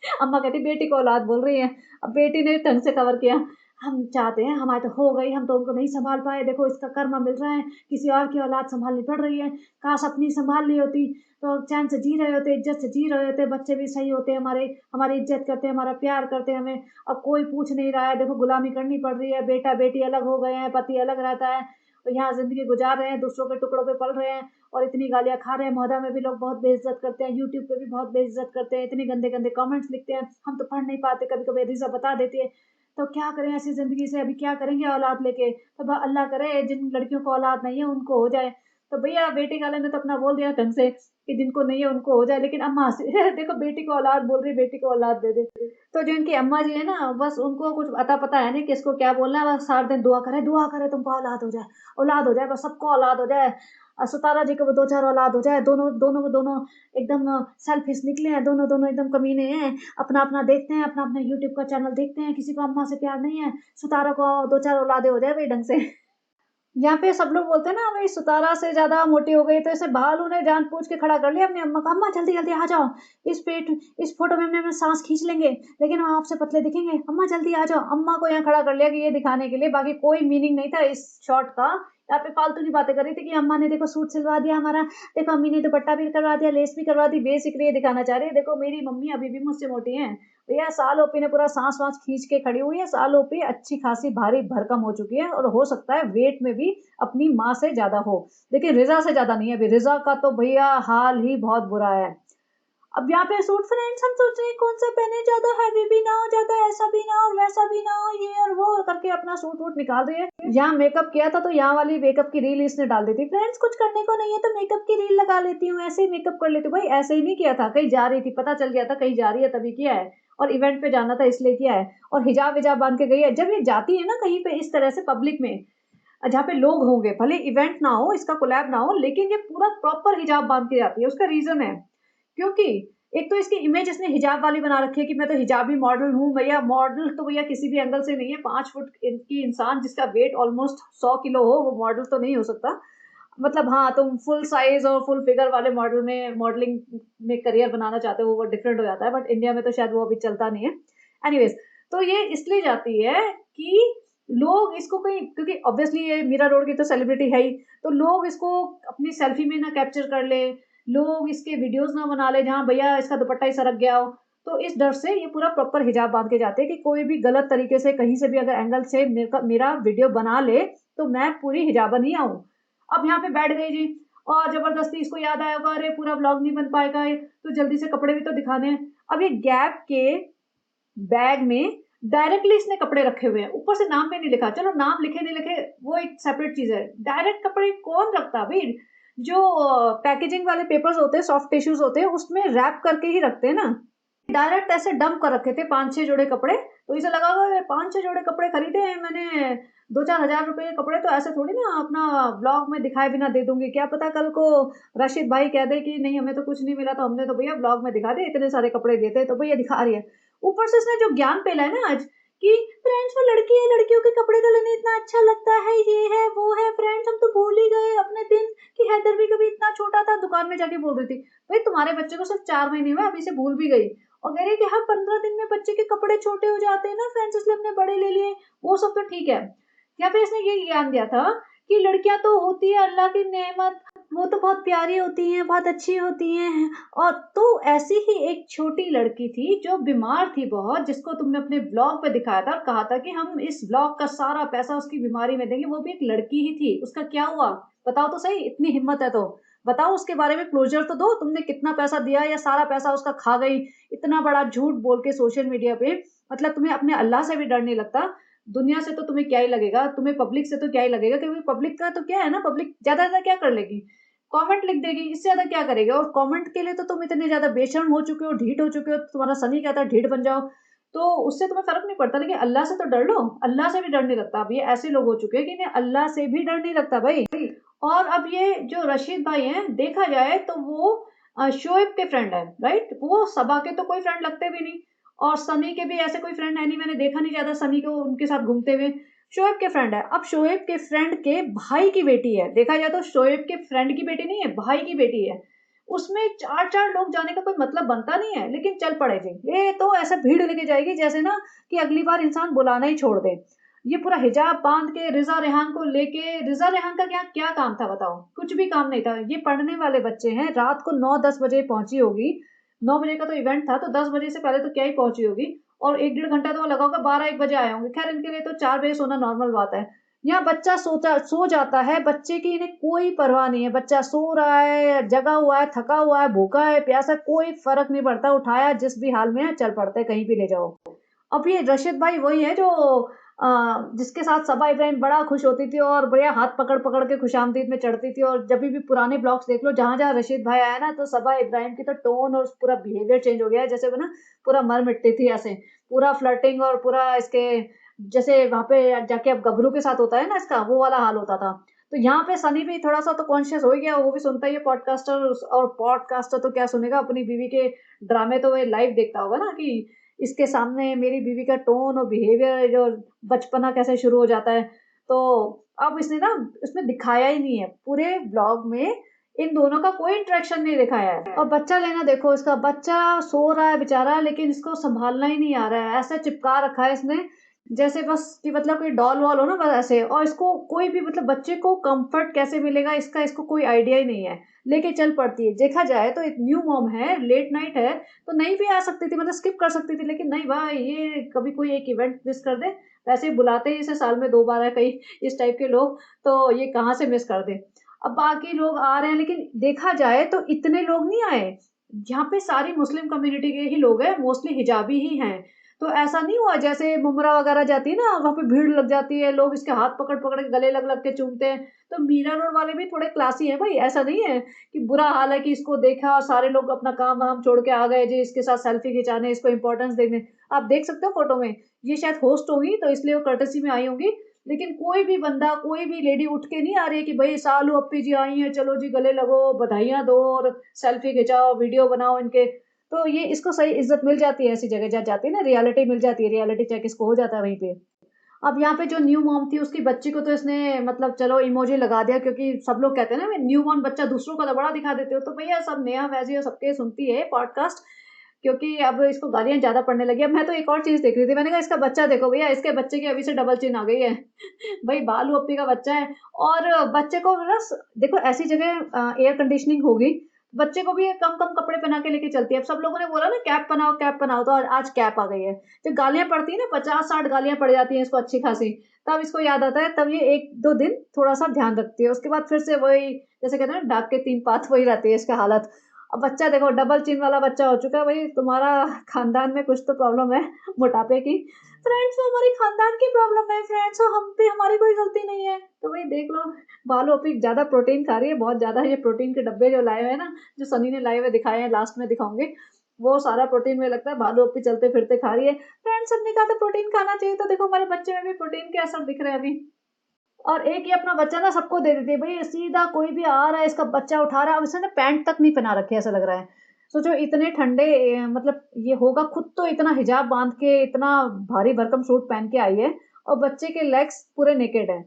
A: अम्मा कहती बेटी को औलाद बोल रही है, अब बेटी ने ढंग से कवर किया, हम चाहते हैं हमारे तो हो गई, हम तो उनको नहीं संभाल पाए, देखो इसका कर्मा मिल रहा है, किसी और की औलाद संभालनी पड़ रही है, काश अपनी संभाल ली होती तो चैन से जी रहे होते, इज्जत से जी रहे होते, बच्चे भी सही होते, हमारे हमारी इज्जत करते, हमारा प्यार करते हमें। अब कोई पूछ नहीं रहा है, देखो गुलामी करनी पड़ रही है, बेटा बेटी अलग हो गए हैं, पति अलग रहता है, तो यहाँ जिंदगी गुजार रहे हैं, दूसरों के टुकड़ों पे पल रहे हैं, और इतनी गालियाँ खा रहे हैं, मोहल्ला में भी लोग बहुत बेइज्जत करते हैं, यूट्यूब पे भी बहुत बेइज्जत करते हैं, इतने गंदे गंदे कमेंट्स लिखते हैं, हम तो पढ़ नहीं पाते, कभी कभी रिजा बता देती है। तो क्या करें ऐसी जिंदगी से, अभी क्या करेंगे औलाद लेके, तो अल्लाह करे जिन लड़कियों को औलाद नहीं है उनको हो जाए। तो भैया बेटी वाले ने तो अपना बोल दिया ढंग से कि जिनको नहीं है उनको हो जाए, लेकिन अम्मा से देखो बेटी को औलाद बोल रही, बेटी को औलाद दे दे। तो जो इनकी अम्मा जी है ना, बस उनको कुछ अता पता है नहीं किसको क्या बोलना है, बस सारा दिन दुआ करे तुमको औलाद हो जाए, औलाद हो जाए, बस सबको औलाद हो जाए, सुतारा जी को भी 2-4 औलाद हो जाए, दोनों दोनों को दोनों एकदम सेल्फिश निकले हैं, दोनों दोनों एकदम कमीने हैं, अपना अपना देखते हैं, अपना अपना यूट्यूब का चैनल देखते हैं, किसी को अम्मा से प्यार नहीं है, सुतारा को 2-4 औलादे हो जाए भाई ढंग से। यहाँ पे सब लोग बोलते हैं ना भाई सुतारा से ज़्यादा मोटी हो गई, तो ऐसे भालू ने जान-बूझ के खड़ा कर लिया अपनी अम्मा को, "अम्मा जल्दी-जल्दी आ जाओ, इस फ़ोटो में अपने साँस खींच लेंगे, लेकिन हम आपसे पतले दिखेंगे, अम्मा जल्दी आ जाओ।" अम्मा को यहाँ खड़ा कर लिया कि ये दिखाने के लिए, बाकी कोई मीनिंग नहीं था इस शॉट का। यहाँ पे फालतू की बातें कर रही थी कि अम्मा ने देखो सूट सिलवा दिया हमारा, देखो अम्मी ने दुपट्टा भी करवा दिया, लेस भी करवा दी, बेसिकली ये दिखाना चाह रही है, देखो मेरी मम्मी अभी भी मुझसे मोटी हैं। भैया साल ओपी ने पूरा सांस-वाँस खींच के खड़ी हुई है, साल ओपी अच्छी खासी भारी भरकम हो चुकी है और हो सकता है वेट में भी अपनी माँ से ज़्यादा हो। लेकिन रिज़ा से ज़्यादा नहीं है अभी, रिज़ा का तो भैया हाल ही बहुत बुरा है। अब यहाँ पे सूट फ्रेंड्स हम सोच रहे हैं कौन-सा पहने, ज़्यादा हेवी भी ना हो, ज़्यादा ऐसा भी ना हो और वैसा भी ना हो, ये और वो करके अपना सूट-वूट निकाल रही है। यहाँ मेकअप किया था तो यहाँ वाली मेकअप की रील इसने डाल दी थी, फ्रेंड्स कुछ करने को नहीं है तो मेकअप की रील लगा लेती हूँ, ऐसे ही मेकअप कर लेती हूँ। भाई ऐसे ही नहीं किया था, कहीं जा रही थी, पता चल गया था कहीं जा रही है तभी किया है और इवेंट पे जाना था इसलिए किया है और हिजाब-विजाब बाँध के गई है। जब ये जाती है ना कहीं पे इस तरह से पब्लिक में, जहाँ पे लोग होंगे, भले इवेंट ना हो, इसका कोलैब ना हो, लेकिन ये पूरा प्रॉपर हिजाब बाँध के जाती है। उसका रीज़न है, क्योंकि एक तो इसकी इमेज इसने हिजाब वाली बना रखी है कि मैं तो हिजाबी मॉडल हूँ। भैया मॉडल तो भैया किसी भी एंगल से नहीं है। 5 फुट की इंसान जिसका वेट ऑलमोस्ट 100 किलो हो, वो मॉडल तो नहीं हो सकता। मतलब हाँ, तुम फुल साइज़ और फुल फिगर वाले मॉडल में मॉडलिंग में करियर बनाना चाहते हो, वो डिफरेंट हो जाता है, बट इंडिया में तो शायद वो अभी चलता नहीं है। एनीवेज़, तो ये इसलिए जाती है कि लोग इसको कहीं, क्योंकि ऑब्वियसली ये मीरा रोड की तो सेलिब्रिटी है ही, तो लोग इसको अपनी सेल्फी में ना कैप्चर कर लें, लोग इसके वीडियोज़ ना बना लें जहाँ भैया इसका दुपट्टा ही सरक गया हो। तो इस डर से ये पूरा प्रॉपर हिजाब बाँध के जाते हैं कि कोई भी गलत तरीके से कहीं से भी अगर एंगल से मेरा वीडियो बना ले, तो मैं पूरी हिजाबन ही आऊँ। अब यहाँ पे बैठ गई जी और ज़बरदस्ती इसको याद आया होगा, अरे पूरा व्लॉग नहीं बन पाएगा ये, तो जल्दी से कपड़े भी तो दिखाने हैं। अब ये गैप के बैग में डायरेक्टली इसने कपड़े रखे हुए हैं, ऊपर से नाम भी नहीं लिखा। चलो नाम लिखे नहीं लिखे वो एक सेपरेट चीज़ है। डायरेक्ट कपड़े कौन रखता है भई? जो पैकेजिंग वाले पेपर्स होते हैं, सॉफ्ट टिश्यूज़ होते हैं, उसमें रैप करके ही रखते हैं ना। डायरेक्ट ऐसे डंप कर रखे थे 5-6 जोड़े कपड़े, तो इसे लगा होगा 5-6 जोड़े कपड़े खरीदे हैं मैंने, 2-4 हज़ार रुपए के कपड़े तो ऐसे थोड़ी ना अपना व्लॉग में दिखाए बिना दे दूँगी। क्या पता कल को राशिद भाई कह दे कि नहीं हमें तो कुछ नहीं मिला, तो हमने तो भैया व्लॉग में दिखा दिए, इतने सारे कपड़े दिए थे, तो भैया दिखा रही है। ऊपर से इसने जो ज्ञान पेला है ना आज कि फ्रेंड्स वो लड़की है, लड़कियों के कपड़े तो लेने इतना अच्छा लगता है, ये है, वो है, फ्रेंड्स हम तो भूल ही गए अपने दिन कि हैदर भी कभी इतना छोटा था, दुकान में जाके बोल रही थी। भई तुम्हारे बच्चे को सिर्फ 4 महीने हुए, अभी से भूल भी गई। और कह रही है कि हर 15 दिन में बच्चे के कपड़े छोटे हो जाते हैं ना फ्रेंड्स, इसलिए हमने बड़े ले लिए, वो सब तो ठीक है। यहाँ पे इसने ये ज्ञान दिया था कि लड़कियां तो होती है अल्लाह की नेमत, वो तो बहुत प्यारी होती हैं, बहुत अच्छी होती हैं। और तो ऐसी ही एक छोटी लड़की थी जो बीमार थी बहुत, जिसको तुमने अपने ब्लॉग पे दिखाया था, कहा था कि हम इस ब्लॉग का सारा पैसा उसकी बीमारी में देंगे, वो भी एक लड़की ही थी। उसका क्या हुआ बताओ तो सही, इतनी हिम्मत है तो बताओ, उसके बारे में क्लोजर तो दो, तुमने कितना पैसा दिया या सारा पैसा उसका खा गई, इतना बड़ा झूठ बोल के सोशल मीडिया पे। मतलब तुम्हें अपने अल्लाह से भी डर नहीं लगता, दुनिया से तो तुम्हें क्या ही लगेगा, तुम्हें पब्लिक से तो क्या ही लगेगा, क्योंकि पब्लिक का तो क्या है ना, पब्लिक ज़्यादा क्या कर लेगी, कमेंट लिख देगी, इससे ज़्यादा क्या करेगी। और कमेंट के लिए तो तुम इतने ज़्यादा बेशर्म हो चुके हो, ढीठ हो चुके हो, तुम्हारा सनी कहता है ढीठ बन जाओ, तो उससे तुम्हें फ़र्क नहीं पड़ता, लेकिन अल्लाह से तो डर लो, अल्लाह से भी डर नहीं लगता। अब ये ऐसे लोग हो चुके हैं कि इन्हें अल्लाह से भी डर नहीं लगता भाई। और अब ये जो रशीद भाई हैं, देखा जाए तो वो शोएब के फ्रेंड हैं, राइट? वो सबा के तो कोई फ्रेंड लगते भी नहीं और सनी के भी ऐसे कोई फ्रेंड है नहीं, मैंने देखा नहीं ज़्यादा सनी को उनके साथ घूमते हुए। शोएब के फ्रेंड है। अब शोएब के फ्रेंड के भाई की बेटी है, देखा जाए तो शोएब के फ्रेंड की बेटी नहीं है, भाई की बेटी है। उसमें 4-4 लोग जाने का कोई मतलब बनता नहीं है, लेकिन चल पड़े जी। ये तो ऐसे भीड़ लेके जाएगी जैसे ना कि अगली बार इंसान बुलाना ही छोड़ दे। ये पूरा हिजाब बांध के रिज़ा रेहान को लेके, रिज़ा रेहान का क्या क्या काम था बताओ? कुछ भी काम नहीं था। ये पढ़ने वाले बच्चे हैं, रात को 9-10 बजे पहुँची होगी। 9 बजे का तो इवेंट था, तो 10 बजे से पहले तो क्या ही पहुँची होगी और 1 डेढ़ घंटा तो वहाँ लगा होगा, 12-1 बजे आए होंगे। ख़ैर इनके लिए तो 4 बजे सोना नॉर्मल बात है। यहाँ बच्चा सो जाता है, बच्चे की इन्हें कोई परवाह नहीं है। बच्चा सो रहा है, जगा हुआ है, थका हुआ है, भूखा है, प्यासा है, कोई फ़र्क नहीं पड़ता। उठाया जिस भी हाल में है, चल पड़ते हैं, कहीं भी ले जाओ। अब ये रशीद भाई वही है जो अ, जिसके साथ सबा इब्राहिम बड़ा खुश होती थी और बढ़िया हाथ पकड़-पकड़ के खुशामदीद में चढ़ती थी। और जभी भी पुराने ब्लॉग्स देख लो, जहाँ-जहाँ रशीद भाई आया ना, तो सबा इब्राहिम की तो टोन और पूरा बिहेवियर चेंज हो गया है। जैसे वो ना पूरा मर मिटती थी ऐसे, पूरा फ्लर्टिंग और पूरा इसके जैसे वहाँ पे जाके अब गबरू के साथ होता है ना इसका, वो वाला हाल होता था। तो यहाँ पे सनी भी थोड़ा-सा तो कॉन्शियस हो ही गया, वो भी सुनता ही है पॉडकास्टर। और पॉडकास्टर तो क्या सुनेगा, अपनी बीवी के ड्रामे तो वो लाइव देखता होगा ना कि इसके सामने मेरी बीवी का टोन और बिहेवियर जो बचपना कैसे शुरू हो जाता है। तो अब इसने ना उसमें दिखाया ही नहीं है, पूरे ब्लॉग में इन दोनों का कोई इंटरेक्शन नहीं दिखाया है। और बच्चा लेना देखो, इसका बच्चा सो रहा है बेचारा, लेकिन इसको संभालना ही नहीं आ रहा है, ऐसा चिपका रखा है इसने जैसे बस कि मतलब कोई डॉल वॉल हो ना, बस ऐसे। और इसको कोई भी मतलब बच्चे को कंफर्ट कैसे मिलेगा इसका इसको कोई आइडिया ही नहीं है, लेके चल पड़ती है। देखा जाए तो एक न्यू मॉम है, लेट नाइट है, तो नहीं भी आ सकती थी, मतलब स्किप कर सकती थी, लेकिन नहीं भाई, ये कभी कोई एक इवेंट मिस कर दे, वैसे ही बुलाते ही इसे साल में 2 बार है कई इस टाइप के लोग, तो ये कहाँ से मिस कर दे। अब बाकी लोग आ रहे हैं, लेकिन देखा जाए तो इतने लोग नहीं आए, यहाँ पे सारी मुस्लिम कम्युनिटी के ही लोग हैं, मोस्टली हिजाबी ही हैं। तो ऐसा नहीं हुआ जैसे मुमरा वगैरह जाती है ना, वहाँ पे भीड़ लग जाती है, लोग इसके हाथ पकड़ पकड़ के गले लग लग के चूमते हैं। तो मीरा रोड वाले भी थोड़े क्लासी हैं भाई, ऐसा नहीं है कि बुरा हाल है कि इसको देखा और सारे लोग अपना काम वाम छोड़ के आ गए जी इसके साथ सेल्फी खिंचाने, इसको इंपॉर्टेंस देने। आप देख सकते हो फोटो में, ये शायद होस्ट होंगी तो इसलिए वो कर्टसी में आई होंगी, लेकिन कोई भी बंदा, कोई भी लेडी उठ के नहीं आ रही है कि भाई सालू अप्पी जी आई हैं, चलो जी गले लगो, बधाइयाँ दो और सेल्फी खिंचाओ, वीडियो बनाओ इनके। तो ये इसको सही इज्जत मिल जाती है ऐसी जगह जहाँ जाती है ना, रियलिटी मिल जाती है, रियलिटी चेक इसको हो जाता है वहीं पे। अब यहाँ पे जो न्यू मॉम थी उसकी बच्ची को तो इसने मतलब चलो इमोजी लगा दिया, क्योंकि सब लोग कहते हैं ना न्यू बॉर्न बच्चा दूसरों का तो बड़ा दिखा देते हो, तो भैया सब नेहा वैसी और सबके सुनती है पॉडकास्ट, क्योंकि अब इसको गालियां ज्यादा पड़ने लगी। अब मैं तो एक और चीज देख रही थी, मैंने कहा इसका बच्चा देखो भैया, इसके बच्चे की अभी से डबल चिन आ गई है भाई बालू अप्पी का बच्चा है। और बच्चे को बस देखो ऐसी जगह एयर कंडीशनिंग होगी, बच्चे को भी कम कम कपड़े पहना के लेके चलती है। अब सब लोगों ने बोला ना कैप पहनाओ, तो आज कैप आ गई है। जब गालियां पड़ती है ना, 50-60 गालियां पड़ जाती हैं इसको अच्छी खासी, तब इसको याद आता है, तब ये 1-2 दिन थोड़ा सा ध्यान रखती है, उसके बाद फिर से वही जैसे कहते हैं ना डाक के 3 पात, वही रहती है इसकी हालत। अब बच्चा देखो डबल चिन वाला बच्चा हो चुका है भाई, तुम्हारा खानदान में कुछ तो प्रॉब्लम है मोटापे की। फ्रेंड्स वो हमारी खानदान की प्रॉब्लम है फ्रेंड्स, वो हम पे हमारी कोई गलती नहीं है। तो भाई देख लो, बालू अभी ज्यादा प्रोटीन खा रही है, बहुत ज्यादा। ये प्रोटीन के डब्बे जो लाए हुए हैं ना, जो सनी ने लाए हुए दिखाए हैं, लास्ट में दिखाऊंगे, वो सारा प्रोटीन में लगता है बालू अप्पी चलते फिरते खा रही है। फ्रेंड्स हमने कहा था प्रोटीन खाना चाहिए, तो देखो हमारे बच्चे में भी प्रोटीन के असर दिख रहे हैं अभी। और एक ही अपना बच्चा ना सबको दे देती है भाई, सीधा कोई भी आ रहा है इसका बच्चा उठा रहा है, अब इसने पैंट तक नहीं पहना रखी है ऐसा लग रहा है। सोचो इतने ठंडे मतलब ये होगा, खुद तो इतना हिजाब बांध के इतना भारी भरकम सूट पहन के आई है, और बच्चे के लेग्स पूरे नेकेड हैं,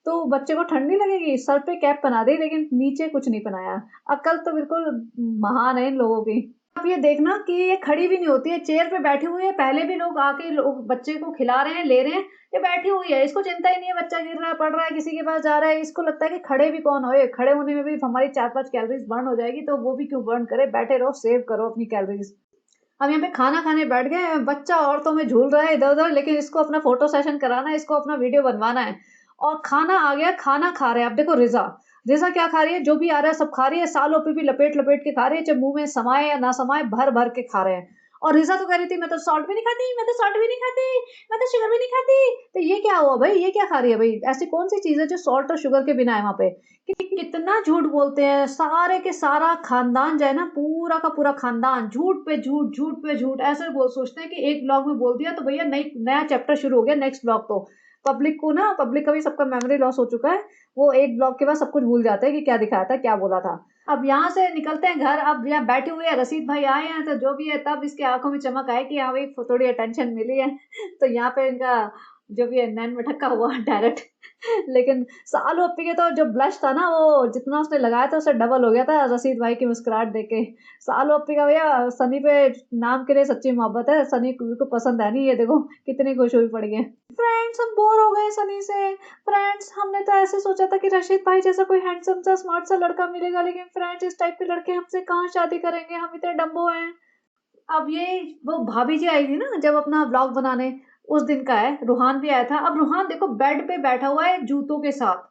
A: तो बच्चे को ठंड नहीं लगेगी। सर पे कैप पहना दी लेकिन नीचे कुछ नहीं पहनाया। अकल तो बिल्कुल महान है इन लोगों की। आप ये देखना कि ये खड़ी भी नहीं होती है, चेयर पे बैठी हुई है, पहले भी लोग आके लोग बच्चे को खिला रहे हैं, ले रहे हैं, ये बैठी हुई है, इसको चिंता ही नहीं है बच्चा गिर रहा है, पड़ रहा है, किसी के पास जा रहा है, इसको लगता है कि खड़े भी कौन होए, खड़े होने में भी हमारी 4-5 कैलोरीज बर्न हो जाएगी, तो वो भी क्यों बर्न करे, बैठे रहो, सेव करो अपनी कैलोरीज। हम यहाँ पे खाना खाने बैठ गए, बच्चा औरतों में झूल रहा है इधर उधर, लेकिन इसको अपना फोटो सेशन कराना है, इसको अपना वीडियो बनवाना है। और खाना आ गया, खाना खा रहे हैं। अब देखो रिजा, रिजा क्या खा रही है, जो भी आ रहा है सब खा रही है, सालों पे भी लपेट लपेट के खा रही है, चाहे मुंह में समाए या ना समाए, भर भर के खा रहे हैं। और रिजा तो कह रही थी मैं तो सॉल्ट भी नहीं खाती, मैं तो सॉल्ट भी नहीं खाती, मैं तो शुगर भी नहीं खाती। तो ये क्या हुआ भाई, ये क्या खा रही है भाई, ऐसी कौन सी चीज है जो सॉल्ट और शुगर के बिना है वहां पे। कितना झूठ बोलते हैं सारे के सारा खानदान, जो है ना पूरा का पूरा खानदान, झूठ पे झूठ, झूठ पे झूठ, ऐसे बोल सोचते हैं कि एक ब्लॉग में बोल दिया तो भैया नई नया चैप्टर शुरू हो गया, नेक्स्ट ब्लॉग। तो पब्लिक को ना, पब्लिक का भी सबका मेमोरी लॉस हो चुका है, वो एक ब्लॉग के बाद सब कुछ भूल जाते हैं कि क्या दिखाया था, क्या बोला था। अब यहाँ से निकलते हैं घर, अब यहाँ बैठे हुए हैं, रसीद भाई आए हैं, तो जो भी है तब इसके आंखों में चमक आए कि हाँ भाई थोड़ी अटेंशन मिली है तो यहाँ पे इनका जो भी है नैन में ठक्का हुआ डायरेक्ट लेकिन सालू अप्पी के तो जो ब्लश था ना, वो जितना उसने लगाया था उससे डबल हो गया था रसीद भाई की मुस्कुराहट देख के। सालू अप्पी का भैया सनी पे नाम के लिए सच्ची मोहब्बत है, सनी को पसंद है नहीं, ये देखो कितनी खुश हुई पड़ गई। फ्रेंड्स हम बोर हो गए सनी से। फ्रेंड्स हमने तो ऐसे सोचा था कि रशीद भाई जैसा कोई हैंडसम सा स्मार्ट सा लड़का मिलेगा, लेकिन फ्रेंड्स इस टाइप के लड़के हमसे कहाँ शादी करेंगे, हम इतने डम्बो हैं। अब ये वो भाभी जी आई थी ना जब अपना व्लॉग बनाने, उस दिन का है, रूहान भी आया था। अब रूहान देखो बेड पे बैठा हुआ है जूतों के साथ,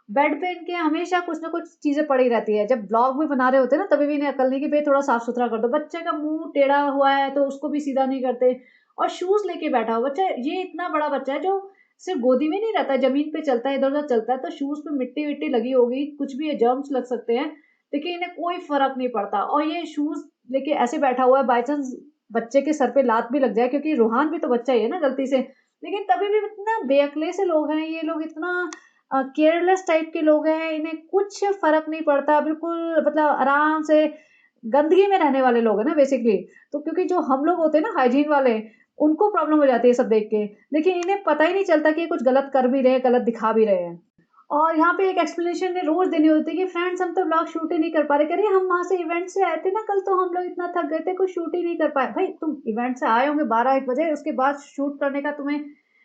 A: बेड पे इनके हमेशा कुछ ना कुछ चीजें पड़ी रहती है, जब ब्लॉग भी बना रहे होते हैं ना तभी भी इन्हें अकल नहीं कि भाई थोड़ा साफ सुथरा कर दो। बच्चे का मुंह टेढ़ा हुआ है तो उसको भी सीधा नहीं करते, और शूज लेके बैठा हुआ बच्चा, ये इतना बड़ा बच्चा है जो सिर्फ गोदी में नहीं रहता, जमीन पे चलता है, इधर उधर चलता है, तो शूज पे मिट्टी विट्टी लगी होगी, कुछ भी है, जर्म्स लग सकते हैं, लेकिन इन्हें कोई फर्क नहीं पड़ता। और ये शूज लेके ऐसे बैठा हुआ है, बाई चांस बच्चे के सर पे लात भी लग जाए, क्योंकि रूहान भी तो बच्चा ही है ना गलती से, लेकिन तभी भी इतना बेअकले से लोग हैं ये लोग, इतना केयरलेस टाइप के लोग हैं, इन्हें कुछ फर्क नहीं पड़ता बिल्कुल, मतलब आराम से गंदगी में रहने वाले लोग हैं ना बेसिकली। तो क्योंकि जो हम लोग होते हैं ना हाइजीन वाले, उनको प्रॉब्लम हो जाती है सब देख के, लेकिन इन्हें पता ही नहीं चलता कि ये कुछ गलत कर भी रहे हैं, गलत दिखा भी रहे हैं। और यहाँ पे एक एक्सप्लेनेशन रोज देनी होती है कि फ्रेंड्स हम तो व्लॉग शूट ही नहीं कर पा रहे। कह रहे हम वहाँ से इवेंट से आए थे ना कल, तो हम लोग इतना थक गए थे, कुछ शूट ही नहीं कर पाए। भाई तुम इवेंट से आए होंगे 12-1 बजे, उसके बाद शूट करने का तुम्हें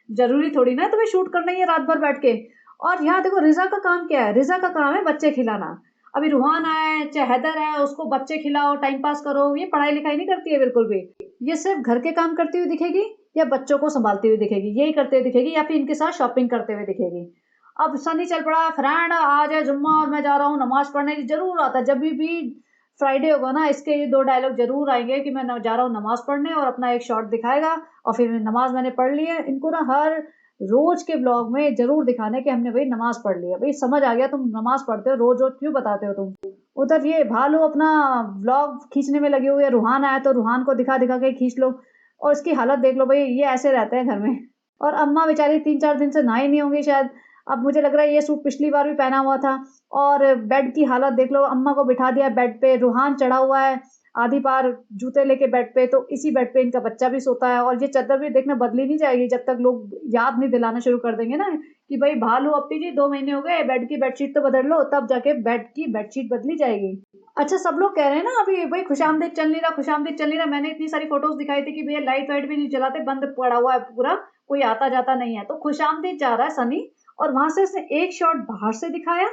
A: जरूरी थोड़ी ना, तुम्हें शूट करना ही है रात भर बैठ के। और यहाँ देखो रिजा का काम क्या है, रिजा का काम है बच्चे खिलाना। अभी रूहान आया है चाहे हैदर है, उसको बच्चे खिलाओ, टाइम पास करो, ये पढ़ाई लिखाई नहीं करती है बिल्कुल भी। ये सिर्फ घर के काम करती हुई दिखेगी, या बच्चों को संभालती हुई दिखेगी, यही करते हुए दिखेगी, या फिर इनके साथ शॉपिंग करते हुए दिखेगी। अब सनी चल पड़ा फ्रेंड आज है जुम्मा और मैं जा रहा हूँ नमाज पढ़ने, जरूर आता है जब भी फ्राइडे होगा ना, इसके ये 2 डायलॉग जरूर आएंगे कि मैं जा रहा हूँ नमाज पढ़ने, और अपना एक शॉट दिखाएगा और फिर नमाज मैंने पढ़ ली है। इनको ना हर रोज के ब्लॉग में जरूर दिखाने कि हमने भाई नमाज पढ़ ली है। भाई समझ आ गया तुम नमाज पढ़ते हो, रोज रोज क्यों बताते हो तुम। उधर ये भालू अपना व्लॉग खींचने में लगे हुए हैं, रूहान आया तो रूहान को दिखा दिखा के खींच लो, और इसकी हालत देख लो भाई, ये ऐसे रहते हैं घर में। और अम्मा बेचारी 3-4 दिन से नहाई नहीं होंगी शायद। अब मुझे लग रहा है ये सूट पिछली बार भी पहना हुआ था। और बेड की हालत देख लो, अम्मा को बिठा दिया बेड पे, रूहान चढ़ा हुआ है आधी बार जूते लेके बेड पे, तो इसी बेड पे इनका बच्चा भी सोता है। और ये चादर भी देखना बदली नहीं जाएगी जब तक लोग याद नहीं दिलाना शुरू कर देंगे ना कि भाई भालू अप्पी जी 2 महीने हो गए, बेड की बेडशीट तो बदल लो, तब जाके बेड की बेडशीट बदली जाएगी। अच्छा सब लोग कह रहे हैं ना अभी भाई खुशामदीद चल नहीं रहा, खुशामदीद चल नहीं रहा। मैंने इतनी सारी फोटोज दिखाई थी कि भैया लाइट वाइट भी नहीं चलाते, बंद पड़ा हुआ है पूरा, कोई आता जाता नहीं है। तो खुशामदीद जा रहा है सनी, और वहां से उसने एक शॉट बाहर से दिखाया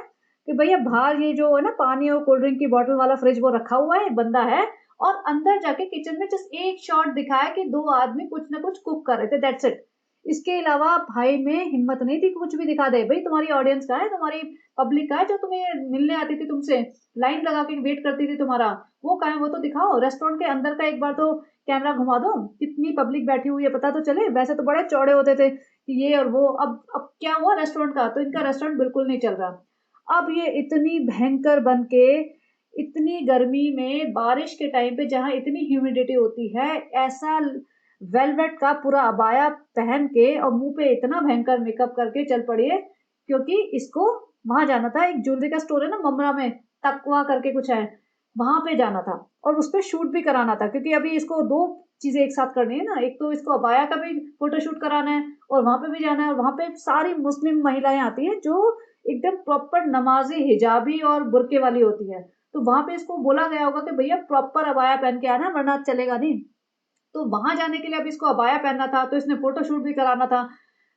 A: कि भैया बाहर ये जो है ना पानी और कोल्ड ड्रिंक की बोतल वाला फ्रिज वो रखा हुआ है, बंदा है। और अंदर जाके किचन में जस्ट एक शॉट दिखाया कि 2 आदमी कुछ ना कुछ कुक कर रहे थे, दैट्स इट। इसके अलावा भाई में हिम्मत नहीं थी कुछ भी दिखा दे। भाई तुम्हारी ऑडियंस कहाँ है, तुम्हारी पब्लिक कहाँ है जो तुम्हें मिलने आती थी, तुमसे लाइन लगा के वेट करती थी तुम्हारा, वो कहाँ है, वो तो दिखाओ। रेस्टोरेंट के अंदर का एक बार तो कैमरा घुमा दो, कितनी पब्लिक बैठी हुई है पता तो चले। वैसे तो बड़े चौड़े होते थे कि ये और वो, अब क्या हुआ रेस्टोरेंट का, तो इनका रेस्टोरेंट बिल्कुल नहीं चल रहा। अब ये इतनी भयंकर बन के, इतनी गर्मी में बारिश के टाइम पे जहाँ इतनी ह्यूमिडिटी होती है, ऐसा वेलवेट का पूरा अबाया पहन के और मुंह पे इतना भयंकर मेकअप करके चल पड़ी है, क्योंकि इसको वहां जाना था। एक ज्वेलरी का स्टोर है ना ममरा में, तकवा करके कुछ है, वहां पे जाना था और उस पर शूट भी कराना था, क्योंकि अभी इसको 2 चीजें एक साथ करनी है ना, एक तो इसको अबाया का भी फोटोशूट कराना है और वहां पे भी जाना है। और वहां पे सारी मुस्लिम महिलाएं आती हैं जो एकदम प्रॉपर नमाजी हिजाबी और बुरके वाली होती है। तो वहां पे इसको बोला गया होगा कि भैया प्रॉपर अबाया पहन के आना वरना चलेगा नहीं। तो वहां जाने के लिए अब इसको अबाया पहनना था, तो इसने फोटोशूट भी कराना था,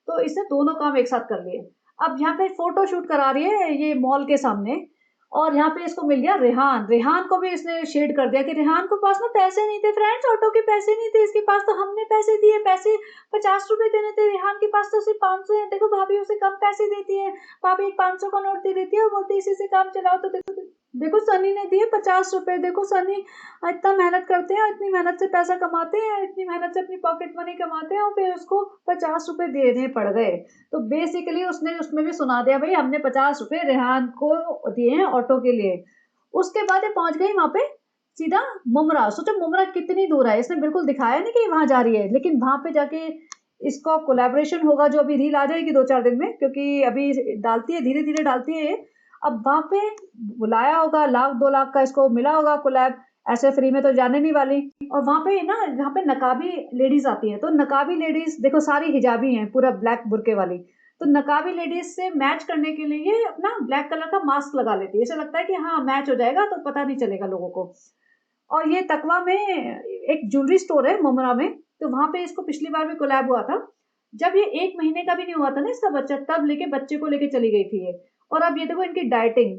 A: तो इसने दोनों काम एक साथ कर लिए। अब यहाँ पे फोटोशूट करा रही है ये मॉल के सामने, और यहाँ पे इसको मिल गया रेहान। रेहान को भी इसने शेड कर दिया कि रेहान के पास ना पैसे नहीं थे फ्रेंड्स, ऑटो के पैसे नहीं थे इसके पास, तो हमने पैसे दिए, पैसे 50 रुपए देने थे, रेहान के पास तो सिर्फ 500 है। देखो भाभी उसे कम पैसे देती है, भाभी 500 का नोट दे देती है, बोलती इसी से काम चलाओ। तो देखो देखो सनी ने दिए 50 रुपए, देखो सनी इतना मेहनत करते हैं, इतनी मेहनत से पैसा कमाते हैं, इतनी मेहनत से अपनी पॉकेट मनी कमाते हैं, और फिर उसको 50 रुपए देने पड़ गए। तो बेसिकली उसने उसमें भी सुना दिया भाई हमने 50 रुपए रेहान को दिए हैं ऑटो के लिए। उसके बाद ये पहुंच गई वहां पे सीधा मुमरा। सोचो मुमरा कितनी दूर है, इसने बिल्कुल दिखाया नहीं कि वहां जा रही है, लेकिन वहां पे जाके इसका कोलैबोरेशन होगा जो अभी रील आ जाएगी 2-4 दिन में, क्योंकि अभी डालती है धीरे धीरे डालती है ये। अब वहां पे बुलाया होगा, 1-2 लाख का इसको मिला होगा कोलैब, ऐसे फ्री में तो जाने नहीं वाली। और वहां पे ना जहाँ पे नकाबी लेडीज आती हैं, तो नकाबी लेडीज देखो सारी हिजाबी हैं पूरा ब्लैक बुरके वाली, तो नकाबी लेडीज से मैच करने के लिए अपना ब्लैक कलर का मास्क लगा लेती है, ऐसा लगता है कि हाँ मैच हो जाएगा तो पता नहीं चलेगा लोगों को। और ये तकवा में एक ज्वेलरी स्टोर है मुमरा में, तो वहां पे इसको पिछली बार भी कोलैब हुआ था, जब ये 1 महीने का भी नहीं हुआ था ना इसका बच्चा, तब लेके बच्चे को लेके चली गई थी ये। और अब ये देखो इनकी डाइटिंग,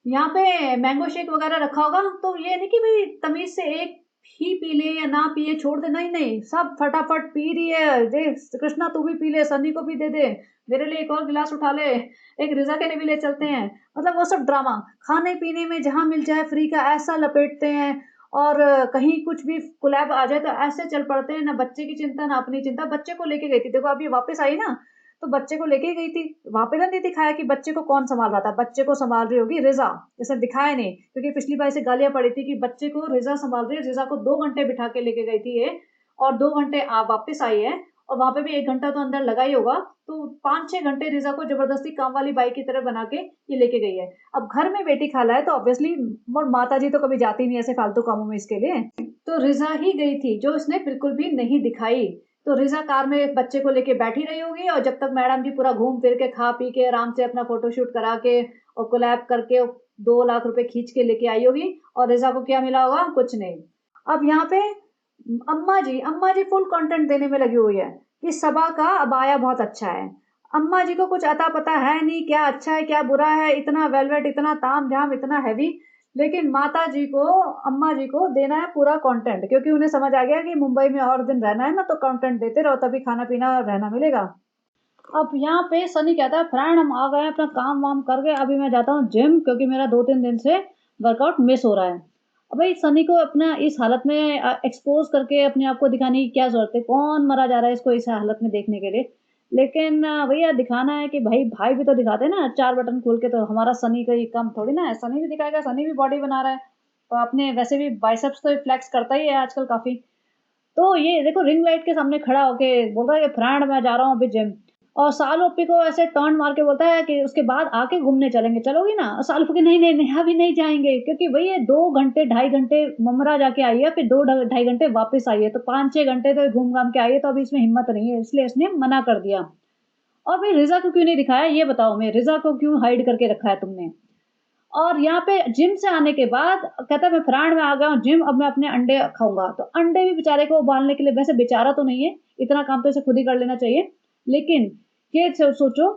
A: यहाँ पे मैंगो शेक वगैरह रखा होगा, तो ये नहीं कि भाई तमीज से एक ही पी ले या ना पिए छोड़ दे, नहीं नहीं सब फटाफट पी रही है। देख कृष्णा तू भी पी ले, सनी को भी दे दे, मेरे लिए एक और गिलास उठा ले, एक रिजा के लिए भी ले चलते हैं। मतलब वो सब ड्रामा खाने पीने में जहां मिल जाए फ्री का ऐसा लपेटते हैं, और कहीं कुछ भी कोलैब आ जाए तो ऐसे चल पड़ते हैं, ना बच्चे की चिंता ना अपनी चिंता। बच्चे को लेके गई थी, देखो अभी वापस आई ना, तो बच्चे को लेके गई थी, वहां पे ना नहीं दिखाया कि बच्चे को कौन संभाल रहा था, बच्चे को संभाल रही होगी रिजा, इसने दिखाया नहीं, क्योंकि पिछली बार से गालियां पड़ी थी कि बच्चे को रिजा संभाल रही है। रिजा को 2 घंटे बिठा के लेके गई थी ये, और 2 घंटे वापस आई है, और वहां पे भी 1 घंटा तो अंदर लगा ही होगा, तो 5-6 घंटे रिजा को जबरदस्ती काम वाली बाई की तरह बना के ये लेके गई है। अब घर में बेटी खाला है तो ऑब्वियसली, और माता जी तो कभी जाती नहीं ऐसे फालतू कामों में इसके लिए, तो रिजा ही गई थी जो इसने बिल्कुल भी नहीं दिखाई तो रिजा कार में बच्चे को लेके बैठी रही होगी और जब तक मैडम जी पूरा घूम फिर के खा पी के आराम से अपना फोटोशूट करा के और कोलैब करके 2 लाख रुपए खींच के लेके आई होगी और रिजा को क्या मिला होगा, कुछ नहीं। अब यहाँ पे अम्मा जी फुल कंटेंट देने में लगी हुई है कि सबा का अबाया बहुत अच्छा है। अम्मा जी को कुछ अता पता है नहीं, क्या अच्छा है क्या बुरा है, इतना वेलवेट, इतना ताम झाम, इतना हैवी। लेकिन माता जी को, अम्मा जी को देना है पूरा कंटेंट, क्योंकि उन्हें समझ आ गया कि मुंबई में और दिन रहना है ना, तो कंटेंट देते रहो तभी खाना पीना रहना मिलेगा। अब यहाँ पे सनी कहता है फ्रेंड हम आ गए अपना काम वाम करके, अभी मैं जाता हूँ जिम क्योंकि मेरा 2-3 दिन से वर्कआउट मिस हो रहा है। अब भाई सनी को अपना इस हालत में एक्सपोज करके अपने आप को दिखाने की क्या जरूरत है, कौन मरा जा रहा है इसको इस हालत में देखने के लिए। लेकिन भैया दिखाना है कि भाई भाई भी तो दिखाते हैं ना 4 बटन खोल के, तो हमारा सनी का ये कम थोड़ी ना है, सनी भी दिखाएगा, सनी भी बॉडी बना रहा है तो अपने वैसे भी बाइसेप्स तो फ्लेक्स करता ही है आजकल काफी। तो ये देखो रिंग लाइट के सामने खड़ा होके बोल रहा है कि फ्रेंड मैं जा रहा हूँ अभी जिम, और साल ओप्पी को ऐसे टर्न मार के बोलता है कि उसके बाद आके घूमने चलेंगे, चलोगी ना? और साल ओप्पी नहीं नहीं नहीं अभी नहीं जाएंगे, क्योंकि भाई ये 2 घंटे 2.5 घंटे ममरा जाके आई है, फिर 2 2.5 घंटे वापस आई है, तो 5-6 घंटे तो घूम घाम के आई है, तो अभी इसमें हिम्मत नहीं है, इसलिए इसने मना कर दिया। और भाई रिजा को क्यों नहीं दिखाया ये बताओ, मैं रिजा को क्यों हाइड करके रखा है तुमने? और यहाँ पे जिम से आने के बाद कहता है मैं फ्रांड में आ गया हूँ जिम, अब मैं अपने अंडे खाऊंगा। तो अंडे भी बेचारे को उबालने के लिए, वैसे बेचारा तो नहीं है, इतना काम तो इसे खुद ही कर लेना चाहिए, लेकिन ये सोचो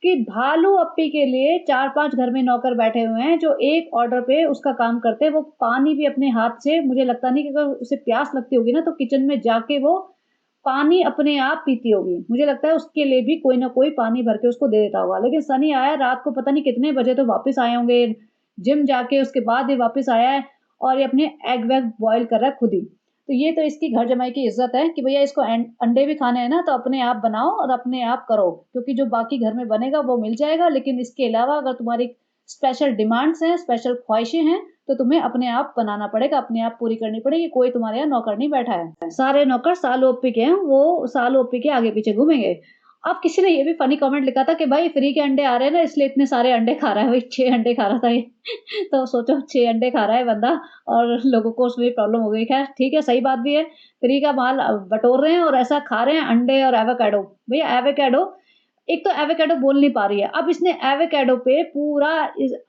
A: कि भालू अप्पी के लिए 4-5 घर में नौकर बैठे हुए हैं जो एक ऑर्डर पे उसका काम करते हैं। वो पानी भी अपने हाथ से, मुझे लगता नहीं कि अगर उसे प्यास लगती होगी ना तो किचन में जाके वो पानी अपने आप पीती होगी, मुझे लगता है उसके लिए भी कोई ना कोई पानी भर के उसको दे देता होगा। लेकिन सनी आया रात को पता नहीं कितने बजे, तो वापस आए होंगे जिम जाके, उसके बाद ये वापस आया है और ये अपने एग वैग बॉयल कर रहा है खुद ही। तो ये तो इसकी घर जमाई की इज्जत है कि भैया इसको अंडे भी खाने हैं ना तो अपने आप बनाओ और अपने आप करो, क्योंकि जो बाकी घर में बनेगा वो मिल जाएगा, लेकिन इसके अलावा अगर तुम्हारी स्पेशल डिमांड्स हैं, स्पेशल ख्वाहिशें हैं, तो तुम्हें अपने आप बनाना पड़ेगा, अपने आप पूरी करनी पड़ेगी, कोई तुम्हारे यहाँ नौकर नहीं बैठा है। सारे नौकर साल ओपी के हैं, वो साल ओपी के आगे पीछे घूमेंगे। अब किसी ने ये भी फनी कमेंट लिखा था कि भाई फ्री के अंडे आ रहे हैं ना इसलिए इतने सारे अंडे खा रहा है, भाई 6 अंडे खा रहा था ये तो सोचो 6 अंडे खा रहा है बंदा और लोगों को उसमें प्रॉब्लम हो गई। खैर ठीक है, सही बात भी है, फ्री का माल बटोर रहे हैं और ऐसा खा रहे हैं अंडे और एवोकाडो। भैया एवोकाडो, एक तो एवोकाडो बोल नहीं पा रही है, अब इसने एवोकाडो पे पूरा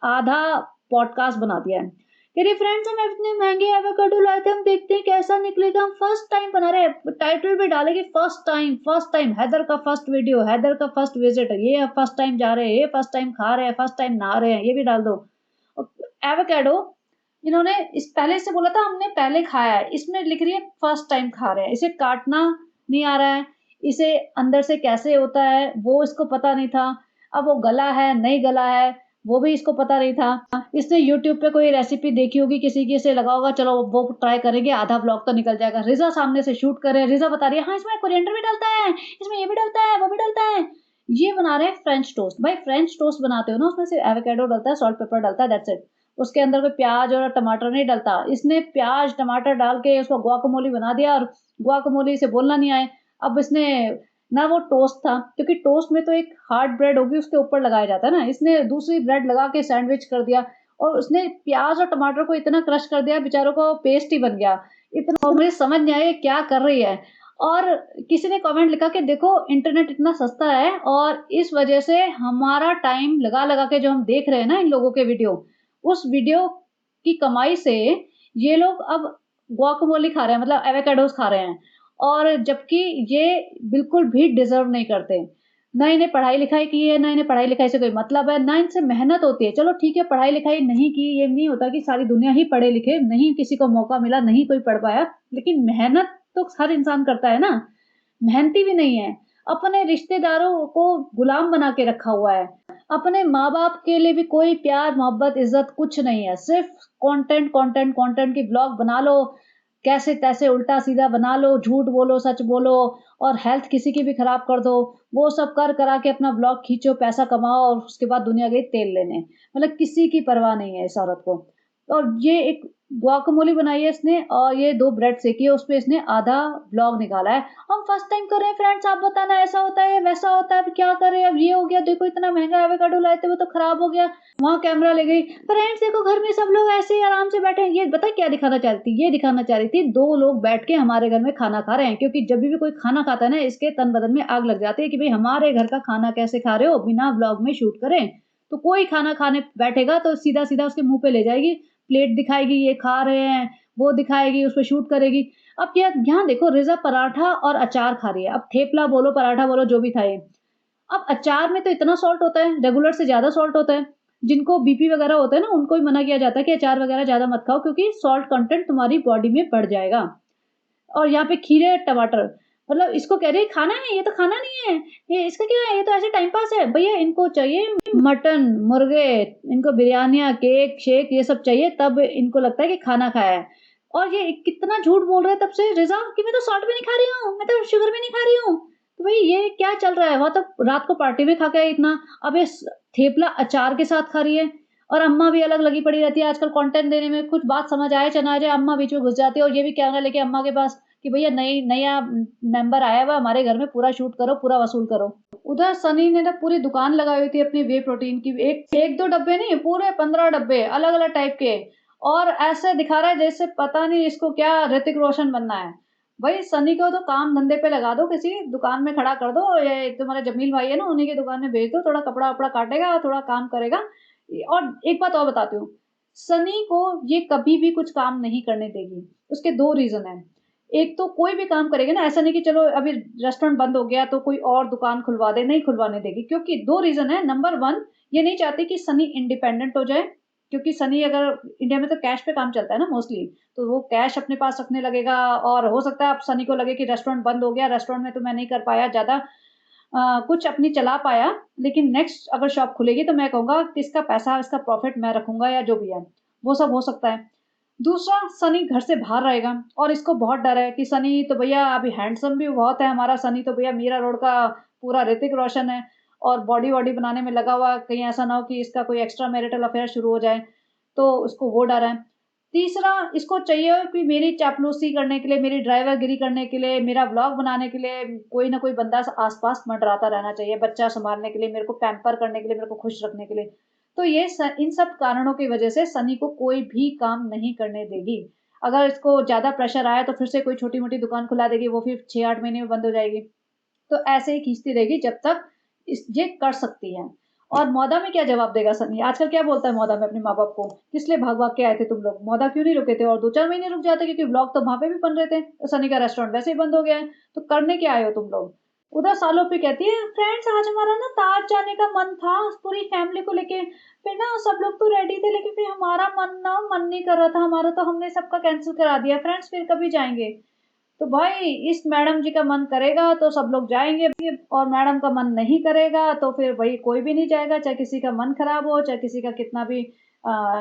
A: आधा पॉडकास्ट बना दिया है। कह रही फ्रेंड्स हम इतने महंगे एवोकाडो लाए थे, हम देखते हैं कैसा निकलेगा, हम फर्स्ट टाइम बना रहे हैं, टाइटल पे डालेंगे फर्स्ट टाइम हैदर का फर्स्ट वीडियो, हैदर का फर्स्ट विजिट, ये फर्स्ट टाइम जा रहे हैं, ये फर्स्ट टाइम खा रहे हैं, फर्स्ट टाइम नहा रहे हैं, ये भी डाल दो। एवोकाडो इन्होंने इस पहले से बोला था हमने पहले खाया है, इसमें लिख रही है फर्स्ट टाइम खा रहे हैं, इसे काटना नहीं आ रहा है, इसे अंदर से कैसे होता है वो इसको पता नहीं था, अब वो गला है नहीं गला है वो भी इसको पता नहीं था। इसने यूट्यूब पे कोई रेसिपी देखी होगी किसी की, इसे लगा होगा चलो वो ट्राई करेंगे, आधा ब्लॉग तो निकल जाएगा। रिजा सामने से शूट करे, रिजा बता रही है हाँ इसमें कोरिएंडर भी डलता है, इसमें ये भी डलता है वो भी डलता है। ये बना रहे हैं फ्रेंच टोस्ट। भाई फ्रेंच टोस्ट बनाते हो ना उसमें सिर्फ एवोकाडो डलता है, सॉल्ट पेपर डलता है, दैट्स इट, उसके अंदर कोई प्याज और टमाटर नहीं डलता। इसने प्याज टमाटर डाल के उसको गुआकामोली बना दिया और गुआकामोली से बोलना नहीं आए। अब इसने ना वो टोस्ट था, क्योंकि टोस्ट में तो एक हार्ड ब्रेड होगी उसके ऊपर लगाया जाता है ना, इसने दूसरी ब्रेड लगा के सैंडविच कर दिया और उसने प्याज और टमाटर को इतना क्रश कर दिया बेचारों को पेस्ट ही बन गया। इतना और मुझे समझ नहीं आया क्या कर रही है। और किसी ने कमेंट लिखा कि देखो इंटरनेट इतना सस्ता है और इस वजह से हमारा टाइम लगा लगा के जो हम देख रहे हैं ना इन लोगों के वीडियो, उस वीडियो की कमाई से ये लोग अब गुआकामोली खा रहे हैं, मतलब एवोकाडोस खा रहे हैं, और जबकि ये बिल्कुल भी डिजर्व नहीं करते। ना इन्हें पढ़ाई लिखाई की है, ना इन्हें पढ़ाई लिखाई से कोई मतलब है, ना इनसे मेहनत होती है। चलो ठीक है पढ़ाई लिखाई नहीं की, ये नहीं होता कि सारी दुनिया ही पढ़े लिखे, नहीं किसी को मौका मिला, नहीं कोई पढ़ पाया, लेकिन मेहनत तो हर इंसान करता है ना। मेहनती भी नहीं है, अपने रिश्तेदारों को गुलाम बना के रखा हुआ है, अपने माँ बाप के लिए भी कोई प्यार मोहब्बत इज्जत कुछ नहीं है, सिर्फ कंटेंट कंटेंट कंटेंट की ब्लॉग बना लो, कैसे तैसे उल्टा सीधा बना लो, झूठ बोलो सच बोलो और हेल्थ किसी की भी खराब कर दो, वो सब कर करा के अपना ब्लॉग खींचो, पैसा कमाओ और उसके बाद दुनिया गई तेल लेने, मतलब किसी की परवाह नहीं है इस औरत को। और ये एक गुआकामोली बनाई है इसने और ये 2 ब्रेड सेकी है, उसपे इसने आधा व्लॉग निकाला है। हम फर्स्ट टाइम कर रहे हैं फ्रेंड्स, आप बताना ऐसा होता है, वैसा होता है, अब क्या करें? अब ये हो गया, देखो इतना महँगा एवोकाडो लाए थे, वो तो खराब हो गया। वहाँ कैमरा ले गई, फ्रेंड्स देखो घर में सब लोग ऐसे ही आराम से बैठे हैं। ये पता है क्या दिखाना चाह रही थी? ये दिखाना चाह रही थी 2 लोग बैठ के हमारे घर में खाना खा रहे हैं, क्योंकि जब भी कोई खाना खाता है ना, इसके तन-बदन में आग लग जाती है कि भई हमारे घर का खाना कैसे खा रहे हो बिना व्लॉग में शूट करे। तो कोई खाना खाने बैठेगा तो सीधा-सीधा उसके मुँह पे ले जाएगी, प्लेट दिखाएगी, ये खा रहे हैं, वो दिखाएगी, उसपे शूट करेगी। अब क्या यहाँ देखो रिज़ा पराठा और अचार खा रही है, अब थेपला बोलो, पराठा बोलो, जो भी था ये। अब अचार में तो इतना सॉल्ट होता है, रेगुलर से ज़्यादा सॉल्ट होता है। जिनको बीपी वगैरह होता है ना, उनको ही मना किया जाता है कि अचार वगैरह ज़्यादा मत खाओ क्योंकि सॉल्ट कंटेंट तुम्हारी बॉडी में बढ़ जाएगा। और यहाँ पे खीरे, टमाटर, मतलब इसको कह रही है खाना है, ये तो खाना नहीं है, ये इसका क्या है, ये तो ऐसे टाइम पास है। भैया इनको चाहिए मटन, मुर्गे, इनको बिरयानियाँ, केक, शेक ये सब चाहिए तब इनको लगता है कि खाना खाया है। और ये कितना झूठ बोल रहा है तब से रिज़ा कि मैं तो सॉल्ट भी नहीं खा रही हूँ, मैं तो शुगर भी नहीं खा रही हूँ। तो भई ये क्या चल रहा है? वो तो रात को पार्टी में खा के आई इतना, अब ये थेपला अचार के साथ खा रही है। और अम्मा भी अलग लगी पड़ी रहती है आजकल कंटेंट देने में, कुछ बात समझ आए चाहे ना आए, अम्मा बीच में घुस जाती है और ये भी कैमरा लेके अम्मा के पास कि भैया नया मेंबर आया हुआ है हमारे घर में, पूरा शूट करो, पूरा वसूल करो। उधर सनी ने ना पूरी दुकान लगाई हुई थी अपनी वे प्रोटीन की, एक एक दो डब्बे नहीं, पूरे 15 डब्बे अलग अलग टाइप के। और ऐसे दिखा रहा है जैसे पता नहीं इसको क्या ऋतिक रोशन बनना है। भाई सनी को तो काम धंधे पे लगा दो, किसी दुकान में खड़ा कर दो, ये तुम्हारे जमील भाई है ना, उन्हीं की दुकान में भेज दो, थोड़ा कपड़ा वपड़ा काटेगा, थोड़ा काम करेगा। और एक बात और बताती हूँ, सनी को ये कभी भी कुछ काम नहीं करने देगी। उसके 2 रीज़न हैं। एक तो कोई भी काम करेगा ना, ऐसा नहीं कि चलो अभी रेस्टोरेंट बंद हो गया तो कोई और दुकान खुलवा दे, नहीं खुलवाने देगी, क्योंकि 2 रीज़न है। नंबर 1, ये नहीं चाहती कि सनी इंडिपेंडेंट हो जाए, क्योंकि सनी अगर इंडिया में तो कैश पे काम चलता है ना मोस्टली, तो वो कैश अपने पास रखने लगेगा और हो सकता है अब सनी को लगे कि रेस्टोरेंट बंद हो गया, रेस्टोरेंट में तो मैं नहीं कर पाया ज़्यादा कुछ अपनी चला पाया, लेकिन नेक्स्ट अगर शॉप खुलेगी तो मैं कहूँगा कि इसका पैसा, इसका प्रॉफ़िट मैं रखूँगा या जो भी है, वो सब हो सकता है। दूसरा, सनी घर से बाहर रहेगा और इसको बहुत डर है कि सनी तो भैया अभी हैंडसम भी बहुत है, हमारा सनी तो भैया मीरा रोड का पूरा ऋतिक रोशन है और बॉडी-वॉडी बनाने में लगा हुआ है, कहीं ऐसा ना हो कि इसका कोई एक्स्ट्रा मैरिटल अफ़ेयर शुरू हो जाए, तो उसको वो डर है। तीसरा, इसको चाहिए कि मेरी चापलूसी करने के लिए, मेरी ड्राइवरगिरी करने के लिए, मेरा व्लॉग बनाने के लिए कोई ना कोई बंदा आस-पास मंडराता रहना चाहिए, बच्चा सँभालने के लिए, मेरे को पैम्पर करने के लिए, मेरे को खुश रखने के लिए। तो ये इन सब कारणों की वजह से सनी को कोई भी काम नहीं करने देगी। अगर इसको ज़्यादा प्रेशर आया तो फिर से कोई छोटी-मोटी दुकान खुला देगी, वो फिर 6-8 महीने में बंद हो जाएगी। तो ऐसे ही खींचती रहेगी जब तक ये कर सकती है। और मोदा में क्या जवाब देगा सनी? आजकल क्या बोलता है मोदा में अपने माँ-बाप को? किस लिए भाग-भाग के आए थे तुम लोग? मोदा क्यों नहीं रुके थे? और 2-4 महीने रुक जाते क्योंकि व्लॉग तो वहाँ पे भी बन रहे थे। तो सनी का रेस्टोरेंट वैसे ही बंद हो गया है। तो करने क्या आए हो तुम लोग? उधर सालों पे कहती है, फ्रेंड्स आज हमारा ना ताज जाने का मन था पूरी फैमिली को लेके। फिर ना सब लोग तो रेडी थे लेकिन फिर हमारा मन नहीं कर रहा था हमारा, तो हमने सबका कैंसिल करा दिया। फ्रेंड्स फिर कभी जाएँगे? तो भाई इस मैडम जी का मन करेगा तो सब लोग जाएँगे और मैडम का मन नहीं करेगा तो फिर भई कोई भी नहीं जाएगा, चाहे किसी का मन खराब हो, चाहे किसी का कितना भी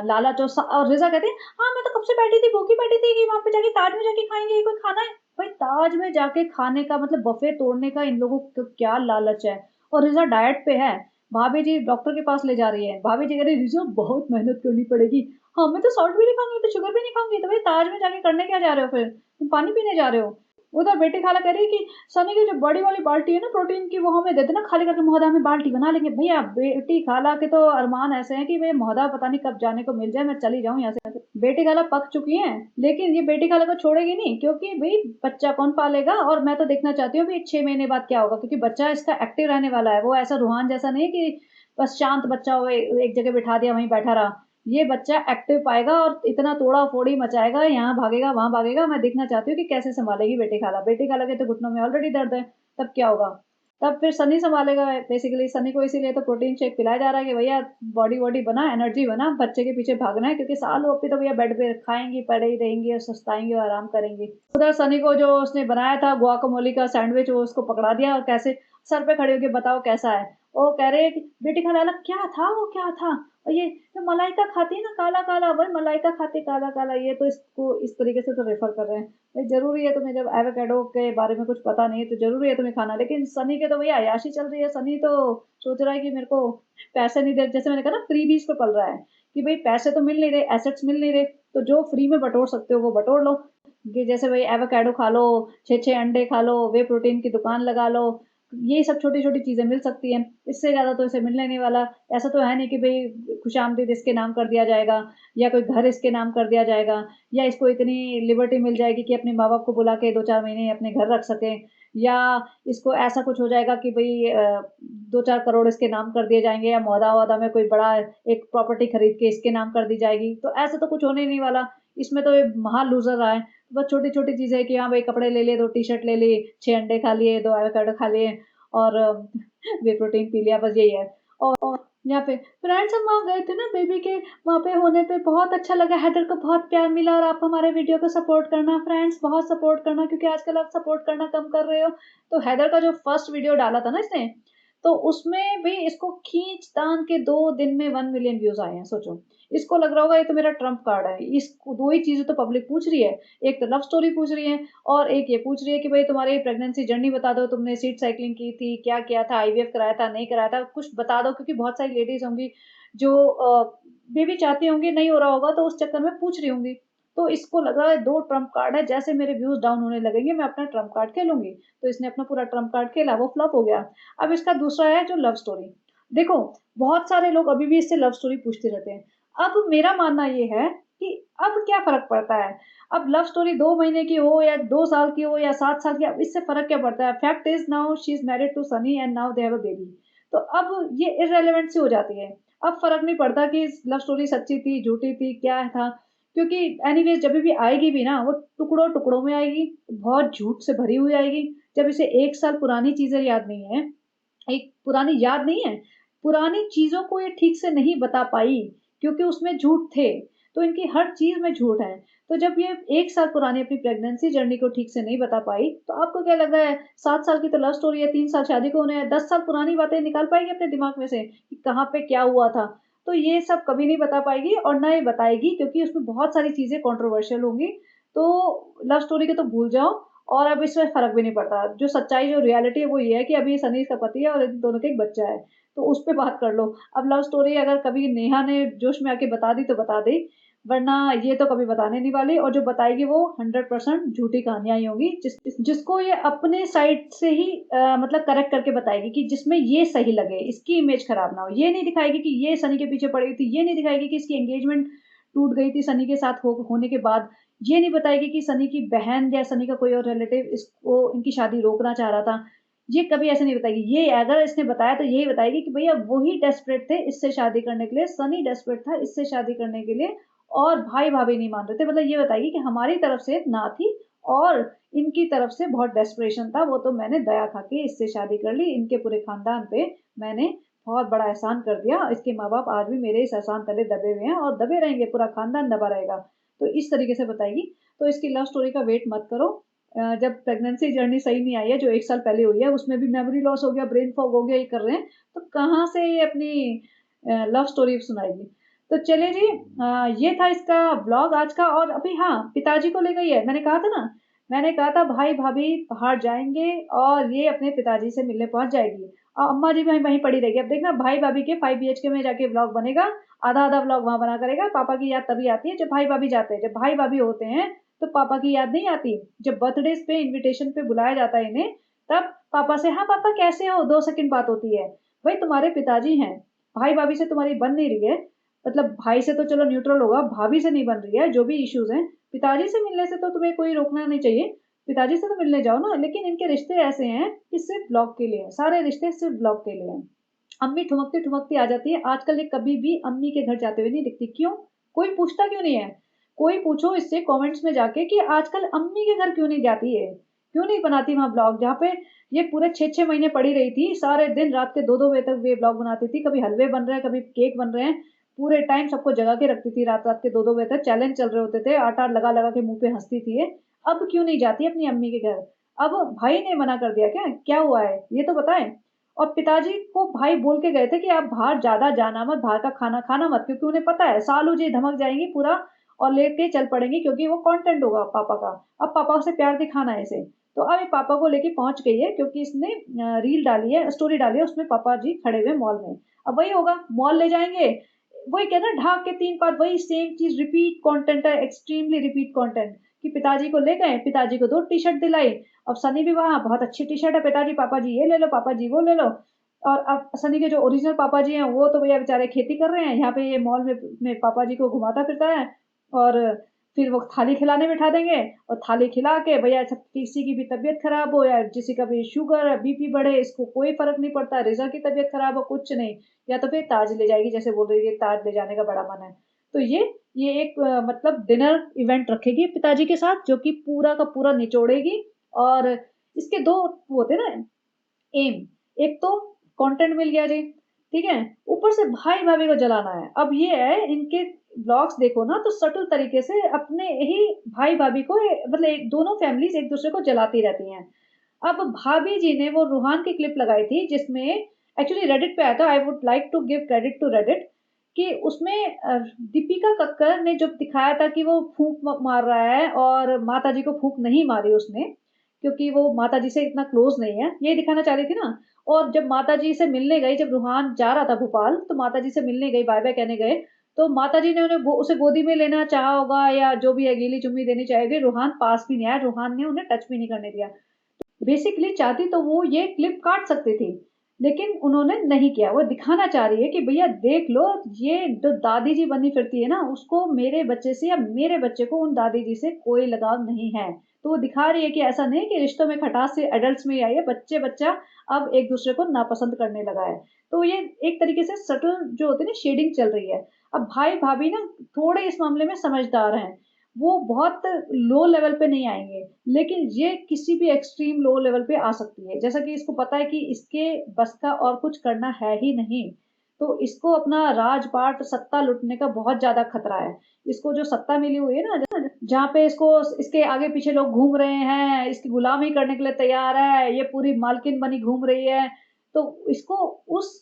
A: लालच हो। और रिज़ा कहती है, "हाँ, मैं तो कब से बैठी थी, भूखी बैठी थी कि वहाँ पे जाके ताज में जाके खाएँगे, ये कोई खाना है?" भाई ताज में जाके खाने का मतलब बफ़े तोड़ने का इन लोगों को क्या लालच है। और रिज़ा डाइट पे है, भाभी जी डॉक्टर के पास ले जा रही है, भाभी जी कह रही, "रिज़ा बहुत मेहनत करनी पड़ेगी।" हाँ, मैं तो सॉल्ट भी नहीं खाऊँगी, तो शुगर भी नहीं खाऊँगी, तो भाई ताज में जाके करने क्या जा रहे हो फिर? तुम पानी पीने जा रहे हो। उधर बेटी खाला कह रही है कि सनी की जो बड़ी वाली बाल्टी है ना प्रोटीन की, वो हमें दे देना, खाली करके महोदा में बाल्टी बना लेंगे। भैया बेटी खाला के तो अरमान ऐसे हैं कि भैया महोदा पता नहीं कब जाने को मिल जाए, मैं चली जाऊँ यहाँ से। बेटी खाला पक चुकी हैं, लेकिन ये बेटी खाला को छोड़ेगी नहीं, क्योंकि भई बच्चा कौन पालेगा। और मैं तो देखना चाहती हूँ कि 6 महीने बाद क्या होगा, क्योंकि बच्चा इसका एक्टिव रहने वाला है। वो ऐसा रूहान जैसा नहीं है कि बस शांत बच्चा हो, एक जगह बिठा दिया वहीं बैठा रहा। ये बच्चा एक्टिव पाएगा और इतना तोड़ा-फोड़ी मचाएगा, यहाँ भागेगा, वहाँ भागेगा। मैं देखना चाहती हूँ कि कैसे सँभालेगी बेटी खाला। बेटी खाला के तो घुटनों में ऑलरेडी दर्द है, तब क्या होगा? तब फिर सनी सँभालेगा बेसिकली। सनी को इसीलिए तो प्रोटीन शेक पिलाया जा रहा है कि भैया बॉडी-वॉडी बना, एनर्जी बना, बच्चे के पीछे भागना है, क्योंकि सालों अप्पी तो भैया बेड पे खाएँगी, पड़े ही रहेंगी और सुस्ताएँगी और आराम करेंगी। उधर सनी को जो उसने बनाया था गुआकामोली का सैंडविच, वो उसको पकड़ा दिया और कैसे सर पे खड़े होके बताओ कैसा है? वो कह रहे हैं कि बेटी खाला क्या था वो क्या था? और ये जो मलाइका खाती है ना काला-काला, वही मलाइका खाती काला-काला, ये तो इसको इस तरीके से तो रेफ़र कर रहे हैं। भाई ज़रूरी है तुम्हें, जब एवोकाडो के बारे में कुछ पता नहीं है तो ज़रूरी है तुम्हें खाना। लेकिन सनी के तो भैया अय्याशी चल रही है, सनी तो सोच रहा है कि मेरे को पैसे नहीं दे, जैसे मैंने कहा ना फ्रीबीज़ पे पल रहा है, कि भाई पैसे तो मिल नहीं रहे, एसेट्स मिल नहीं रहे, तो जो फ्री में बटोर सकते हो वो बटोर लो। कि जैसे भाई एवोकाडो खा लो, 6-6 अंडे खा लो, वे प्रोटीन की दुकान लगा लो, ये सब छोटी छोटी चीजें मिल सकती हैं। इससे ज्यादा तो इसे मिलने नहीं वाला। ऐसा तो है नहीं कि भाई खुशामदीद इसके नाम कर दिया जाएगा, या कोई घर इसके नाम कर दिया जाएगा, या इसको इतनी लिबर्टी मिल जाएगी कि अपने माँ बाप को बुला के 2-4 महीने अपने घर रख सके, या इसको ऐसा कुछ हो जाएगा कि भाई 2-4 करोड़ इसके नाम कर दिए जाएंगे, या मौदा वौदा में कोई बड़ा एक प्रॉपर्टी खरीद के इसके नाम कर दी जाएगी। तो ऐसा तो कुछ होने ही नहीं वाला। इसमें तो ये महा लूजर रहा है। बस छोटी छोटी चीजें है कि हाँ भाई कपड़े ले लिए, 2 टी-शर्ट ले ली, 6 अंडे खा लिए, 2 एवोकाडो खा लिए, और वे प्रोटीन पी लिया, बस यही है। और यहाँ पे फ्रेंड्स हम वहाँ गए थे ना बेबी के वहाँ पे होने पे, बहुत अच्छा लगा, हैदर को बहुत प्यार मिला। और आप हमारे वीडियो को सपोर्ट करना फ्रेंड्स, बहुत सपोर्ट करना, क्योंकि आजकल आप सपोर्ट करना कम कर रहे हो। तो हैदर का जो फर्स्ट वीडियो डाला था ना इसने, तो उसमें भी इसको खींच तान के 2 दिन में 1 मिलियन व्यूज आए हैं। सोचो, इसको लग रहा होगा ये तो मेरा ट्रम्प कार्ड है, इसको 2 ही चीजें तो पब्लिक पूछ रही है, एक तो लव स्टोरी पूछ रही है, और एक ये पूछ रही है कि भाई तुम्हारी प्रेगनेंसी जर्नी बता दो, तुमने सीट साइकिलिंग की थी, क्या किया था, आईवीएफ कराया था, नहीं कराया था, कुछ बता दो। क्योंकि बहुत सारी लेडीज होंगी जो बेबी चाहती होंगी, नहीं हो रहा होगा, तो उस चक्कर में पूछ रही होंगी। तो इसको लगा है 2 ट्रम्प कार्ड है, जैसे मेरे व्यूज डाउन होने लगेंगे मैं अपना ट्रम्प कार्ड खेलूंगी। तो इसने अपना पूरा ट्रम्प कार्ड खेला, वो फ्लॉप हो गया। अब इसका दूसरा है जो लव स्टोरी। देखो, बहुत सारे लोग अभी भी इससे लव स्टोरी पूछते रहते हैं। अब मेरा मानना ये है कि अब क्या फर्क पड़ता है, अब लव स्टोरी 2 महीने की हो या 2 साल की हो या 7 साल की, अब इससे फर्क क्या पड़ता है। Fact is now she is married to Sunny and now they have a baby. तो अब ये इररेलेवेंट सी हो जाती है। अब फर्क नहीं पड़ता कि लव स्टोरी सच्ची थी, झूठी थी, क्या था। क्योंकि एनीवेज जब भी आएगी भी ना, वो टुकड़ों टुकड़ों में आएगी, बहुत झूठ से भरी हुई आएगी। जब इसे 1 साल पुरानी चीजें याद नहीं है, एक पुरानी याद नहीं है, पुरानी चीजों को ये ठीक से नहीं बता पाई, क्योंकि उसमें झूठ थे। तो इनकी हर चीज में झूठ है। तो जब ये 1 साल पुरानी अपनी प्रेगनेंसी जर्नी को ठीक से नहीं बता पाई, तो आपको क्या लग रहा है 7 साल की तो लव स्टोरी है, 3 साल शादी को होने हैं, 10 साल पुरानी बातें निकाल पाएगी अपने दिमाग में से कि कहाँ पे क्या हुआ था। तो ये सब कभी नहीं बता पाएगी, और ना ये बताएगी, क्योंकि उसमें बहुत सारी चीजें कंट्रोवर्शियल होंगी। तो लव स्टोरी के तो भूल जाओ। और अब इसमें फर्क भी नहीं पड़ता। जो सच्चाई, जो रियलिटी है वो ये है कि अभी सनी का पति है और इन दोनों का एक बच्चा है। तो उस पे बात कर लो। अब लव स्टोरी अगर कभी नेहा ने जोश में आके बता दी तो बता दी, वरना ये तो कभी बताने नहीं वाली। और जो बताएगी वो 100% झूठी कहानियां ही होंगी, जिसको ये अपने साइड से ही मतलब करेक्ट करके बताएगी, कि जिसमें ये सही लगे, इसकी इमेज खराब ना हो। ये नहीं दिखाएगी कि ये सनी के पीछे पड़ी थी, ये नहीं दिखाएगी कि इसकी एंगेजमेंट टूट गई थी सनी के साथ होने के बाद, ये नहीं बताएगी कि सनी की बहन या सनी का कोई और रिलेटिव इसको इनकी शादी रोकना चाह रहा था। ये कभी ऐसे नहीं बताएगी। ये अगर इसने बताया तो यही बताएगी कि भैया वही डेस्परेट थे इससे शादी करने के लिए, सनी डेस्परेट था इससे शादी करने के लिए, और भाई भाभी नहीं मान रहे थे। मतलब ये बताएगी कि हमारी तरफ से ना थी, और इनकी तरफ से बहुत डेस्परेशन था, वो तो मैंने दया खा के इससे शादी कर ली, इनके पूरे खानदान पे मैंने बहुत बड़ा एहसान कर दिया, इसके माँ बाप आज भी मेरे इस एहसान तले दबे हुए हैं और दबे रहेंगे, पूरा खानदान दबा रहेगा। तो इस तरीके से बताएगी। तो इसकी लव स्टोरी का वेट मत करो। जब प्रेगनेंसी जर्नी सही नहीं आई है, जो 1 साल पहले हुई है, उसमें भी मेमोरी लॉस हो गया, ब्रेन फॉग हो गया, ये कर रहे हैं, तो कहाँ से ये अपनी लव स्टोरी सुनाएगी। तो चलिए जी, ये था इसका ब्लॉग आज का। और अभी हाँ, पिताजी को ले गई है, मैंने कहा था ना, मैंने कहा था भाई भाभी बाहर जाएंगे और ये अपने पिताजी से मिलने पहुंच जाएगी, और अम्मा जी भी वहीं पड़ी रहेगी। अब देखना भाई भाभी के 5 BHK में जाके ब्लॉग बनेगा, आधा आधा ब्लॉग वहां बना करेगा। पापा की याद तभी आती है जब भाई भाभी जाते हैं, जब भाई भाभी होते हैं तो पापा की याद नहीं आती। जब बर्थडेज पे इनविटेशन पे बुलाया जाता है इन्हें, तब पापा से हाँ पापा कैसे हो 2 सेकंड बात होती है। भाई तुम्हारे पिताजी हैं, भाई भाभी से तुम्हारी बन नहीं रही है, मतलब भाई से तो चलो न्यूट्रल होगा, भाभी से नहीं बन रही है, जो भी इश्यूज हैं, पिताजी से मिलने से तो तुम्हें कोई रोकना नहीं चाहिए। पिताजी से तो मिलने जाओ ना। लेकिन इनके रिश्ते ऐसे हैं कि सिर्फ ब्लॉग के लिए हैं, सारे रिश्ते सिर्फ ब्लॉग के लिए हैं। अम्मी ठुमकती ठुमकती आ जाती है आजकल, ये कभी भी अम्मी के घर जाते हुए नहीं दिखती। क्यों? कोई पूछता क्यों नहीं है? कोई पूछो इससे कमेंट्स में जाके कि आजकल अम्मी के घर क्यों नहीं जाती है, क्यों नहीं बनाती वहां ब्लॉग, जहाँ पे ये पूरे 6-6 महीने पड़ी रही थी, सारे दिन रात के 2-2 बजे तक वे ब्लॉग बनाती थी। कभी हलवे बन रहे हैं, कभी केक बन रहे हैं, पूरे टाइम सबको जगा के रखती थी, रात रात के 2-2 बजे तक चैलेंज चल रहे होते थे, आटा लगा लगा के मुंह पे हंसती थी ये। अब क्यों नहीं जाती अपनी अम्मी के घर? अब भाई ने मना कर दिया क्या? क्या हुआ है ये तो बताएं। और पिताजी को भाई बोल के गए थे कि आप बाहर ज्यादा जाना मत, बाहर का खाना खाना मत, क्योंकि उन्हें पता है सालू जी धमक जाएंगी पूरा और लेके चल पड़ेंगी, क्योंकि वो कंटेंट होगा पापा का। अब पापा से प्यार दिखाना है इसे। तो अब ये पापा को लेके पहुंच गई है, क्योंकि इसने रील डाली है, स्टोरी डाली है, उसमें पापा जी खड़े हुए मॉल में। अब वही होगा, मॉल ले जाएंगे, वही कह ना, ढाक के 3 पात वही सेम चीज, रिपीट कंटेंट है, एक्सट्रीमली रिपीट कंटेंट। कि पिताजी को ले गए, पिताजी को 2 टी-शर्ट दिलाई। अब सनी भी वहाँ, बहुत अच्छी टी-शर्ट है पिताजी, पापा जी ये ले लो, पापा जी वो ले लो। और अब सनी के जो ओरिजिनल पापा जी हैं वो तो भैया बेचारे खेती कर रहे हैं, यहाँ पे ये मॉल में पापा जी को घुमाता फिरता है। और फिर वो थाली खिलाने बिठा देंगे, और थाली खिला के भैया सब, किसी की भी तबीयत खराब हो या किसी का भी शुगर बीपी बढ़े, इसको कोई फर्क नहीं पड़ता। रिजा की तबीयत खराब हो, कुछ नहीं, या तो फिर ताज ले जाएगी, जैसे बोल रही है ताज ले जाने का बड़ा मन है। तो ये एक मतलब डिनर इवेंट रखेगी पिताजी के साथ, जो कि पूरा का पूरा निचोड़ेगी। और इसके दो वो होते हैं ना एम, एक तो कंटेंट मिल गया जी, ठीक है, ऊपर से भाई भाभी को जलाना है। अब ये है इनके ब्लॉग्स देखो ना, तो सटल तरीके से अपने ही भाई भाभी को, मतलब दोनों फैमिलीज एक दूसरे को जलाती रहती हैं। अब भाभी जी ने वो रूहान की क्लिप लगाई थी, जिसमें एक्चुअली रेडिट पे आया था, I would like to give credit to Reddit, कि उसमें दीपिका कक्कर ने जो दिखाया था कि वो फूंक मार रहा है, और माता जी को फूंक नहीं मारी उसने, क्योंकि वो माता जी से इतना क्लोज नहीं है, ये दिखाना चाह रही थी ना। और जब माता जी से मिलने गई, जब रूहान जा रहा था भोपाल, तो माता जी से मिलने गई, बाय बाय कहने गए, तो माता जी ने उसे गोदी में लेना चाहा होगा, या जो भी है गीली चुम्मी देनी चाहेगी, रूहान पास भी नहीं आया, रूहान ने उन्हें टच भी नहीं करने दिया। बेसिकली चाहती तो वो ये क्लिप काट सकती थी, लेकिन उन्होंने नहीं किया। वो दिखाना चाह रही है कि भैया देख लो, ये जो दादी जी बनी फिरती है ना, उसको मेरे बच्चे से या मेरे बच्चे को उन दादी जी से कोई लगाव नहीं है। तो वो दिखा रही है कि ऐसा नहीं कि रिश्तों में खटास से एडल्ट में ही आई है, बच्चे बच्चा अब एक दूसरे को नापसंद करने लगा है। तो ये एक तरीके से सटल जो होती है ना, शेडिंग चल रही है। अब भाई भाभी ना थोड़े इस मामले में समझदार हैं, वो बहुत लो लेवल पे नहीं आएंगे, लेकिन ये किसी भी एक्सट्रीम लो लेवल पे आ सकती है। जैसा कि इसको पता है कि इसके बस का और कुछ करना है ही नहीं, तो इसको अपना राजपाट सत्ता लुटने का बहुत ज्यादा खतरा है। इसको जो सत्ता मिली हुई है ना, जहाँ पे इसको, इसके आगे पीछे लोग घूम रहे हैं, इसकी गुलामी करने के लिए तैयार है, ये पूरी मालकिन बनी घूम रही है, तो इसको उस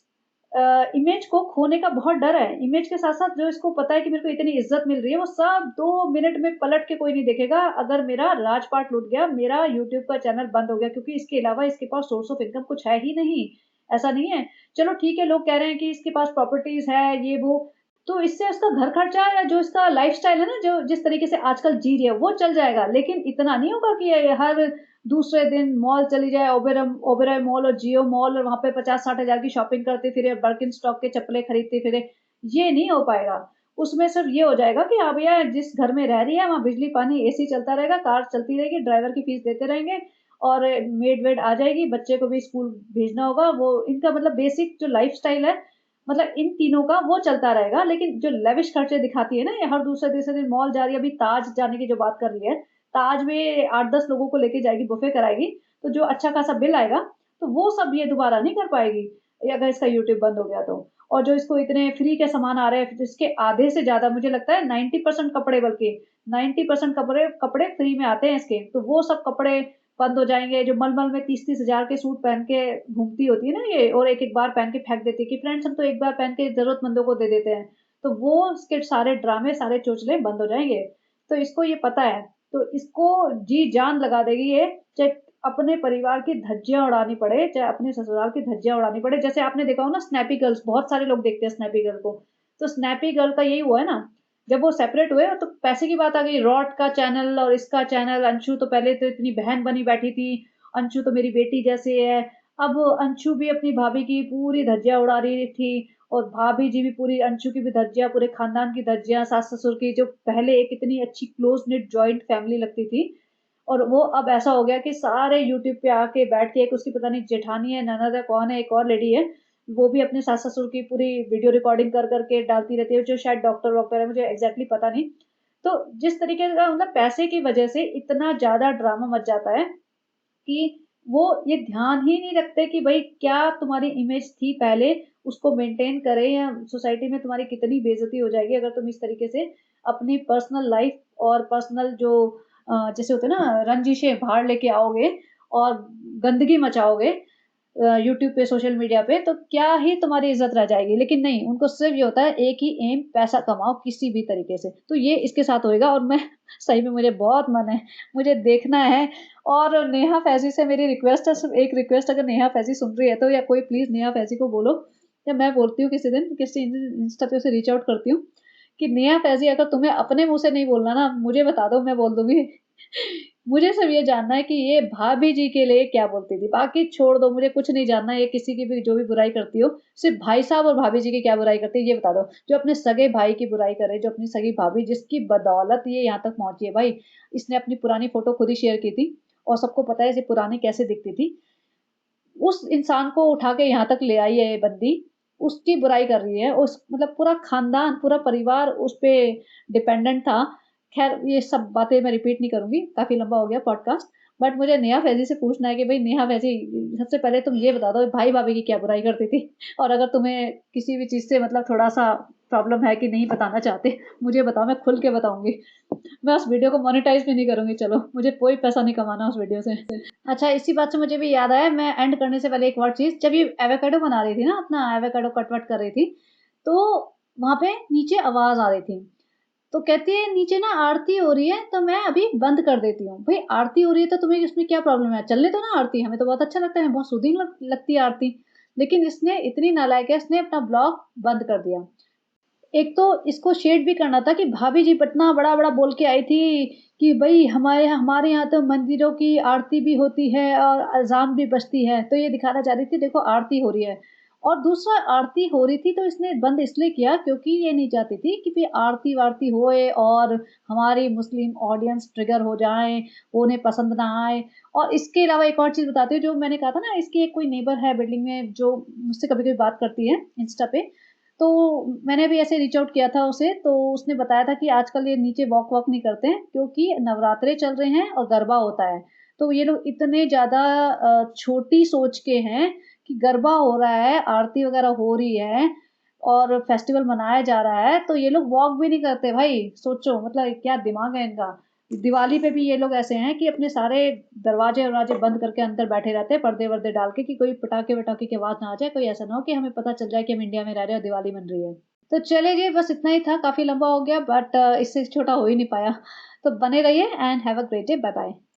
A: इमेज को खोने का बहुत डर है। इमेज के साथ साथ जो इसको पता है कि मेरे को इतनी इज्जत मिल रही है, वो सब 2 मिनट में पलट के कोई नहीं देखेगा अगर मेरा राजपाट लूट गया, मेरा यूट्यूब का चैनल बंद हो गया, क्योंकि इसके अलावा इसके पास सोर्स ऑफ इनकम कुछ है ही नहीं। ऐसा नहीं है, चलो ठीक है, लोग कह रहे हैं कि इसके पास प्रॉपर्टीज है ये वो, तो इससे उसका घर खर्चा या जो इसका लाइफस्टाइल है ना, जो जिस तरीके से आजकल जी रही है, वो चल जाएगा। लेकिन इतना नहीं होगा कि ये हर दूसरे दिन मॉल चली जाए, ओबेरॉय मॉल और जियो मॉल, और वहां पे 50-60 हजार की शॉपिंग करते फिरे, बर्किन स्टॉक के चप्पलें खरीदते फिरे। ये नहीं हो पाएगा। उसमें सिर्फ ये हो जाएगा कि हाँ भैया, जिस घर में रह रही है वहां बिजली पानी एसी चलता रहेगा, कार चलती रहेगी, ड्राइवर की फीस देते रहेंगे, और मेड वेड आ जाएगी, बच्चे को भी स्कूल भेजना होगा, वो इनका मतलब बेसिक जो लाइफ स्टाइल है, मतलब इन तीनों का वो चलता रहेगा। लेकिन जो लेविश खर्चे दिखाती है ना, ये हर दूसरे तीसरे दिन मॉल जा रही है, अभी ताज जाने की जो बात कर रही है, ताज में 8-10 लोगों को लेके जाएगी, बुफे कराएगी, तो जो अच्छा खासा बिल आएगा, तो वो सब ये दोबारा नहीं कर पाएगी अगर इसका यूट्यूब बंद हो गया तो। और जो इसको इतने फ्री के सामान आ रहे हैं, जिसके आधे से ज्यादा मुझे लगता है 90% कपड़े, बल्कि 90% कपड़े कपड़े फ्री में आते हैं इसके, तो वो सब कपड़े बंद हो जाएंगे। जो मलमल में 30-30 हजार के सूट पहन के घूमती होती है ना ये, और एक एक बार पहन के फेंक देती है कि फ्रेंड्स हम तो एक बार पहन के जरूरतमंदों को दे देते हैं, तो वो इसके सारे ड्रामे सारे चोचले बंद हो जाएंगे। तो इसको ये पता है, तो इसको जी जान लगा देगी ये, चाहे अपने परिवार की धज्जियां उड़ानी पड़े, चाहे अपने ससुराल की धज्जियां उड़ानी पड़े। जैसे आपने देखा हो ना स्नैपी गर्ल्स, बहुत सारे लोग देखते हैं स्नैपी गर्ल को, तो स्नैपी गर्ल का यही हुआ है ना, जब वो सेपरेट हुए तो पैसे की बात आ गई, रॉट का चैनल और इसका चैनल, अंशु तो पहले तो इतनी बहन बनी बैठी थी, अंशु तो मेरी बेटी जैसे है। अब अंशु भी अपनी भाभी की पूरी धज्जियां उड़ा रही थी, और भाभी जी भी पूरी, अंशु की भी धज्जियां, पूरे खानदान की धज्जियां, सास ससुर की, जो पहले एक इतनी अच्छी क्लोज निट जॉइंट फैमिली लगती थी, और वो अब ऐसा हो गया कि सारे यूट्यूब पे आके बैठ के, एक उसकी पता नहीं जेठानी है, ननद है, कौन है, एक और लेडी है, वो भी अपने सास ससुर की पूरी वीडियो रिकॉर्डिंग कर करके डालती रहती है, जो शायद डॉक्टर वॉक्टर है, मुझे एग्जैक्टली पता नहीं। तो जिस तरीके का मतलब पैसे की वजह से इतना ज्यादा ड्रामा मच जाता है कि वो ये ध्यान ही नहीं रखते कि भाई क्या तुम्हारी इमेज थी पहले, उसको मेंटेन करें, या सोसाइटी में तुम्हारी कितनी बेइज्जती हो जाएगी अगर तुम इस तरीके से अपनी पर्सनल लाइफ और पर्सनल जो जैसे होते हैं ना रंजिशें बाहर लेके आओगे, और गंदगी मचाओगे यूट्यूब पे, सोशल मीडिया पे, तो क्या ही तुम्हारी इज्जत रह जाएगी। लेकिन नहीं, उनको सिर्फ ये होता है एक ही एम, पैसा कमाओ किसी भी तरीके से। तो ये इसके साथ होएगा, और मैं सही में मुझे बहुत मन है, मुझे देखना है। और नेहा फैजी से मेरी रिक्वेस्ट है, सिर्फ एक रिक्वेस्ट, अगर नेहा फैजी सुन रही है तो, या कोई प्लीज नेहा फैजी को बोलो या मैं बोलती हूँ किसी दिन, किसी इंस्टा पे उसे रीच आउट करती हूँ कि नेहा फैज़ी, अगर तुम्हें अपने मुँह से नहीं बोलना ना, मुझे बता दो, मैं बोल दूँगी। मुझे सिर्फ़ ये जानना है कि ये भाभी जी के लिए क्या बोलती थी, बाकी छोड़ दो, मुझे कुछ नहीं जानना, ये किसी की भी जो भी बुराई करती हो, सिर्फ़ भाई साहब और भाभी जी की क्या बुराई करती है, ये बता दो। जो अपने सगे भाई की बुराई करे, जो अपनी सगी भाभी जिसकी बदौलत ये यहाँ तक पहुँची है भाई, इसने अपनी पुरानी फ़ोटो खुद ही शेयर की थी और सबको पता है इसे पुरानी कैसे दिखती थी। उस इंसान को उठा के यहाँ तक ले आई है ये बंदी, उसकी बुराई कर रही है, उस मतलब पूरा खानदान, पूरा परिवार उस पे डिपेंडेंट था। ख़ैर ये सब बातें मैं रिपीट नहीं करूँगी, काफ़ी लंबा हो गया पॉडकास्ट। बट मुझे नेहा फैज़ी से पूछना है कि भई नेहा फैज़ी, सबसे पहले तुम ये बता दो भाई-भाभी की क्या बुराई करती थी? और अगर तुम्हें किसी भी चीज़ से मतलब थोड़ा-सा प्रॉब्लम है कि नहीं बताना चाहते, मुझे बताओ, मैं खुल के बताऊँगी। मैं उस वीडियो को मोनेटाइज़ भी नहीं करूँगी चलो, मुझे कोई पैसा नहीं कमाना उस वीडियो से। अच्छा, इसी बात से मुझे भी याद आया, मैं एंड करने से पहले एक और चीज़, जब ये एवोकाडो बना रही थी ना, अपना एवोकाडो कट-वट कर रही थी, तो वहाँ पे नीचे आवाज़ आ रही थी। तो कहती है नीचे ना आरती हो रही है, तो मैं अभी बंद कर देती हूँ। भई आरती हो रही है तो तुम्हें इसमें क्या प्रॉब्लम है? चलने दो ना आरती, हमें तो बहुत अच्छा लगता है, बहुत सूदिंग लगती है आरती। लेकिन इसने इतनी नालायक है, इसने अपना ब्लॉग बंद कर दिया। एक तो इसको शेड भी करना था कि भाभी जी इतना बड़ा-बड़ा बोल के आई थी कि भई हमारे यहाँ तो मंदिरों की आरती भी होती है और अज़ान भी बजती है। तो ये दिखाना चाह रही थी देखो आरती हो रही है। और दूसरा, आरती हो रही थी तो इसने बंद इसलिए किया क्योंकि ये नहीं चाहती थी कि भई आरती-वारती होए और हमारी मुस्लिम ऑडियंस ट्रिगर हो जाए, वो उन्हें पसंद ना आए। और इसके अलावा एक और चीज़ बताती हूँ, जो मैंने कहा था ना, इसकी एक कोई नेबर है बिल्डिंग में जो मुझसे कभी-कभी बात करती है इंस्टा पे। तो मैंने भी ऐसे रीच आउट किया था उसे, तो उसने बताया था कि आजकल ये नीचे वॉक-वॉक नहीं करते हैं क्योंकि नवरात्रे चल रहे हैं और गरबा होता है। तो ये लोग इतने ज़्यादा छोटी सोच के हैं कि गरबा हो रहा है, आरती वगैरह हो रही है और फेस्टिवल मनाया जा रहा है, तो ये लोग वॉक भी नहीं करते भाई। सोचो मतलब क्या दिमाग है इनका। दिवाली पे भी ये लोग ऐसे हैं कि अपने सारे दरवाजे-वरवाजे बंद करके अंदर बैठे रहते हैं, पर्दे-वर्दे डाल के, कि कोई पटाखे-वटाखे की आवाज़ ना आ जाए, कोई ऐसा ना हो कि हमें पता चल जाए कि हम इंडिया में रह रहे हैं और दिवाली मन रही है। तो चलिए जी, बस इतना ही था, काफ़ी लंबा हो गया बट इससे छोटा हो ही नहीं पाया। तो बने रहिए and have a great day, bye bye.